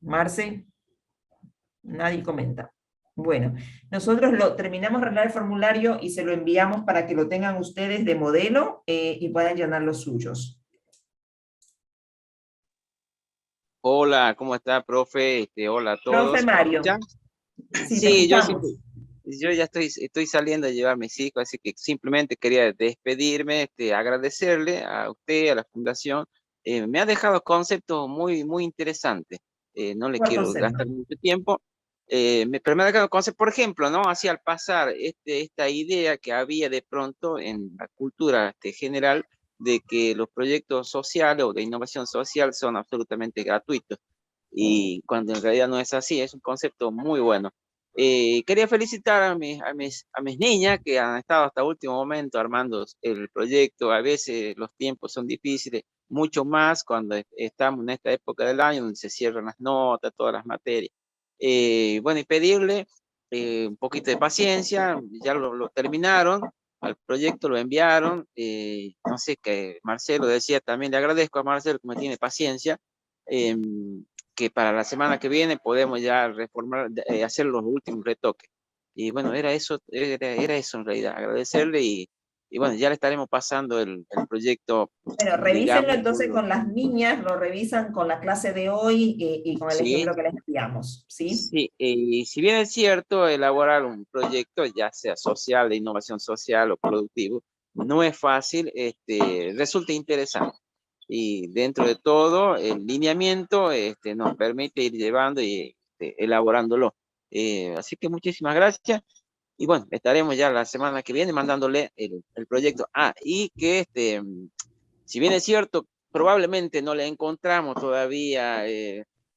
A: Marce. Nadie comenta. Bueno, nosotros terminamos de arreglar el formulario y se lo enviamos para que lo tengan ustedes de modelo y puedan llenar los suyos.
E: Hola, ¿cómo está, profe? Hola a
A: Profe
E: todos. ¿Me
A: Mario,
E: escuchan?
A: sí, te
E: Sí,
A: escuchamos.
E: yo ya estoy saliendo a llevar a mis hijos, así que simplemente quería despedirme, agradecerle a usted, a la Fundación. Me ha dejado conceptos muy interesantes. No le
A: ¿Cuál
E: quiero
A: concepto?
E: gastar mucho tiempo, pero me ha dejado conceptos, por ejemplo, ¿no? Así al pasar esta idea que había de pronto en la cultura general de que los proyectos sociales o de innovación social son absolutamente gratuitos. Y cuando en realidad no es así, es un concepto muy bueno. Quería felicitar a mis niñas que han estado hasta último momento armando el proyecto. A veces los tiempos son difíciles mucho más cuando estamos en esta época del año donde se cierran las notas, todas las materias. Bueno, y pedirle un poquito de paciencia, ya lo terminaron, al proyecto lo enviaron, no sé, que Marcelo decía también, le agradezco a Marcelo que me tiene paciencia, que para la semana que viene podemos ya reformar, hacer los últimos retoques. Y bueno, era eso en realidad, agradecerle y bueno, ya le estaremos pasando el proyecto,
A: Bueno, revísenlo
E: digamos.
A: entonces con las niñas, lo revisan con la clase de hoy y con el
E: Sí,
A: ejemplo que les enviamos, ¿sí?
E: sí, y si bien es cierto, elaborar un proyecto, ya sea social, de innovación social o productivo, no es fácil, resulta interesante. Y dentro de todo, el lineamiento nos permite ir llevando y elaborándolo. Así que muchísimas gracias. Y bueno, estaremos ya la semana que viene mandándole el proyecto. Y que si bien es cierto, probablemente no le encontramos todavía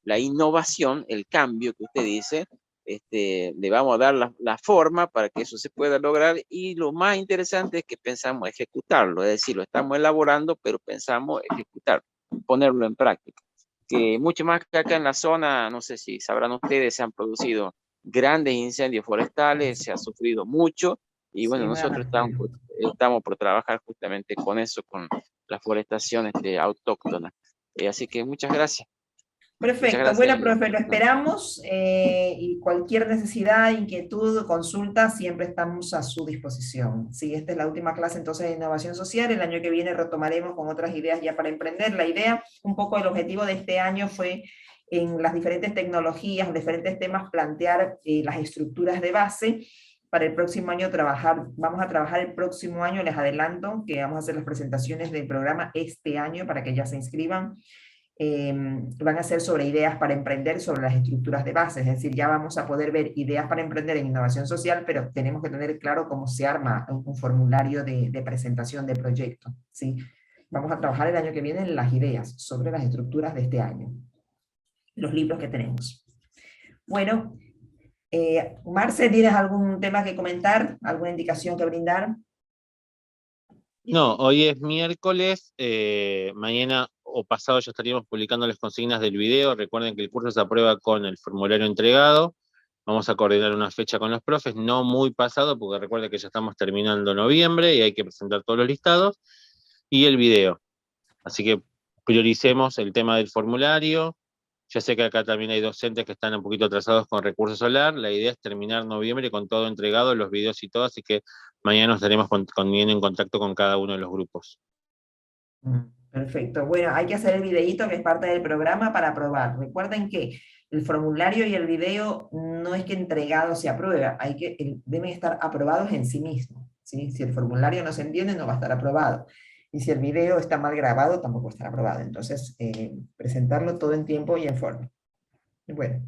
E: la innovación, el cambio que usted dice, le vamos a dar la forma para que eso se pueda lograr y lo más interesante es que pensamos ejecutarlo, es decir, lo estamos elaborando, pero pensamos ejecutar, ponerlo en práctica. Que mucho más que acá en la zona, no sé si sabrán ustedes, se han producido grandes incendios forestales, se ha sufrido mucho y bueno,
A: Sí, me
E: nosotros
A: imagino.
E: estamos por trabajar justamente con eso, con la forestación autóctona. Así que muchas gracias. Muchas
A: Perfecto,
E: gracias.
A: bueno, profe, lo esperamos y cualquier necesidad, inquietud, consulta, siempre estamos a su disposición. Sí, esta es la última clase entonces de innovación social, el año que viene retomaremos con otras ideas ya para emprender. La idea, un poco el objetivo de este año fue en las diferentes tecnologías, diferentes temas, plantear las estructuras de base. Para el próximo año vamos a trabajar el próximo año, les adelanto que vamos a hacer las presentaciones del programa este año para que ya se inscriban. Van a ser sobre ideas para emprender, sobre las estructuras de base, es decir, ya vamos a poder ver ideas para emprender en innovación social, pero tenemos que tener claro cómo se arma un formulario de presentación de proyecto, ¿sí? Vamos a trabajar el año que viene en las ideas sobre las estructuras de este año, los libros que tenemos. Bueno, Marce, ¿tienes algún tema que comentar? ¿Alguna indicación que brindar?
B: No, hoy es miércoles, mañana o pasado ya estaríamos publicando las consignas del video. Recuerden que el curso se aprueba con el formulario entregado. Vamos a coordinar una fecha con los profes, no muy pasado, porque recuerden que ya estamos terminando noviembre y hay que presentar todos los listados, y el video. Así que prioricemos el tema del formulario. Ya sé que acá también hay docentes que están un poquito atrasados con Recursos Solar. La idea es terminar noviembre con todo entregado, los videos y todo, así que mañana nos estaremos poniendo en contacto con cada uno de los grupos.
A: Perfecto. Bueno, hay que hacer el videíto que es parte del programa para aprobar. Recuerden que el formulario y el video no es que entregado se aprueba, deben estar aprobados en sí mismos, ¿sí? Si el formulario no se entiende, no va a estar aprobado. Y si el video está mal grabado, tampoco estará aprobado. Entonces, presentarlo todo en tiempo y en forma. Bueno,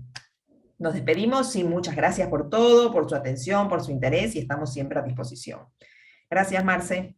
A: nos despedimos y muchas gracias por todo, por su atención, por su interés y estamos siempre a disposición. Gracias, Marce.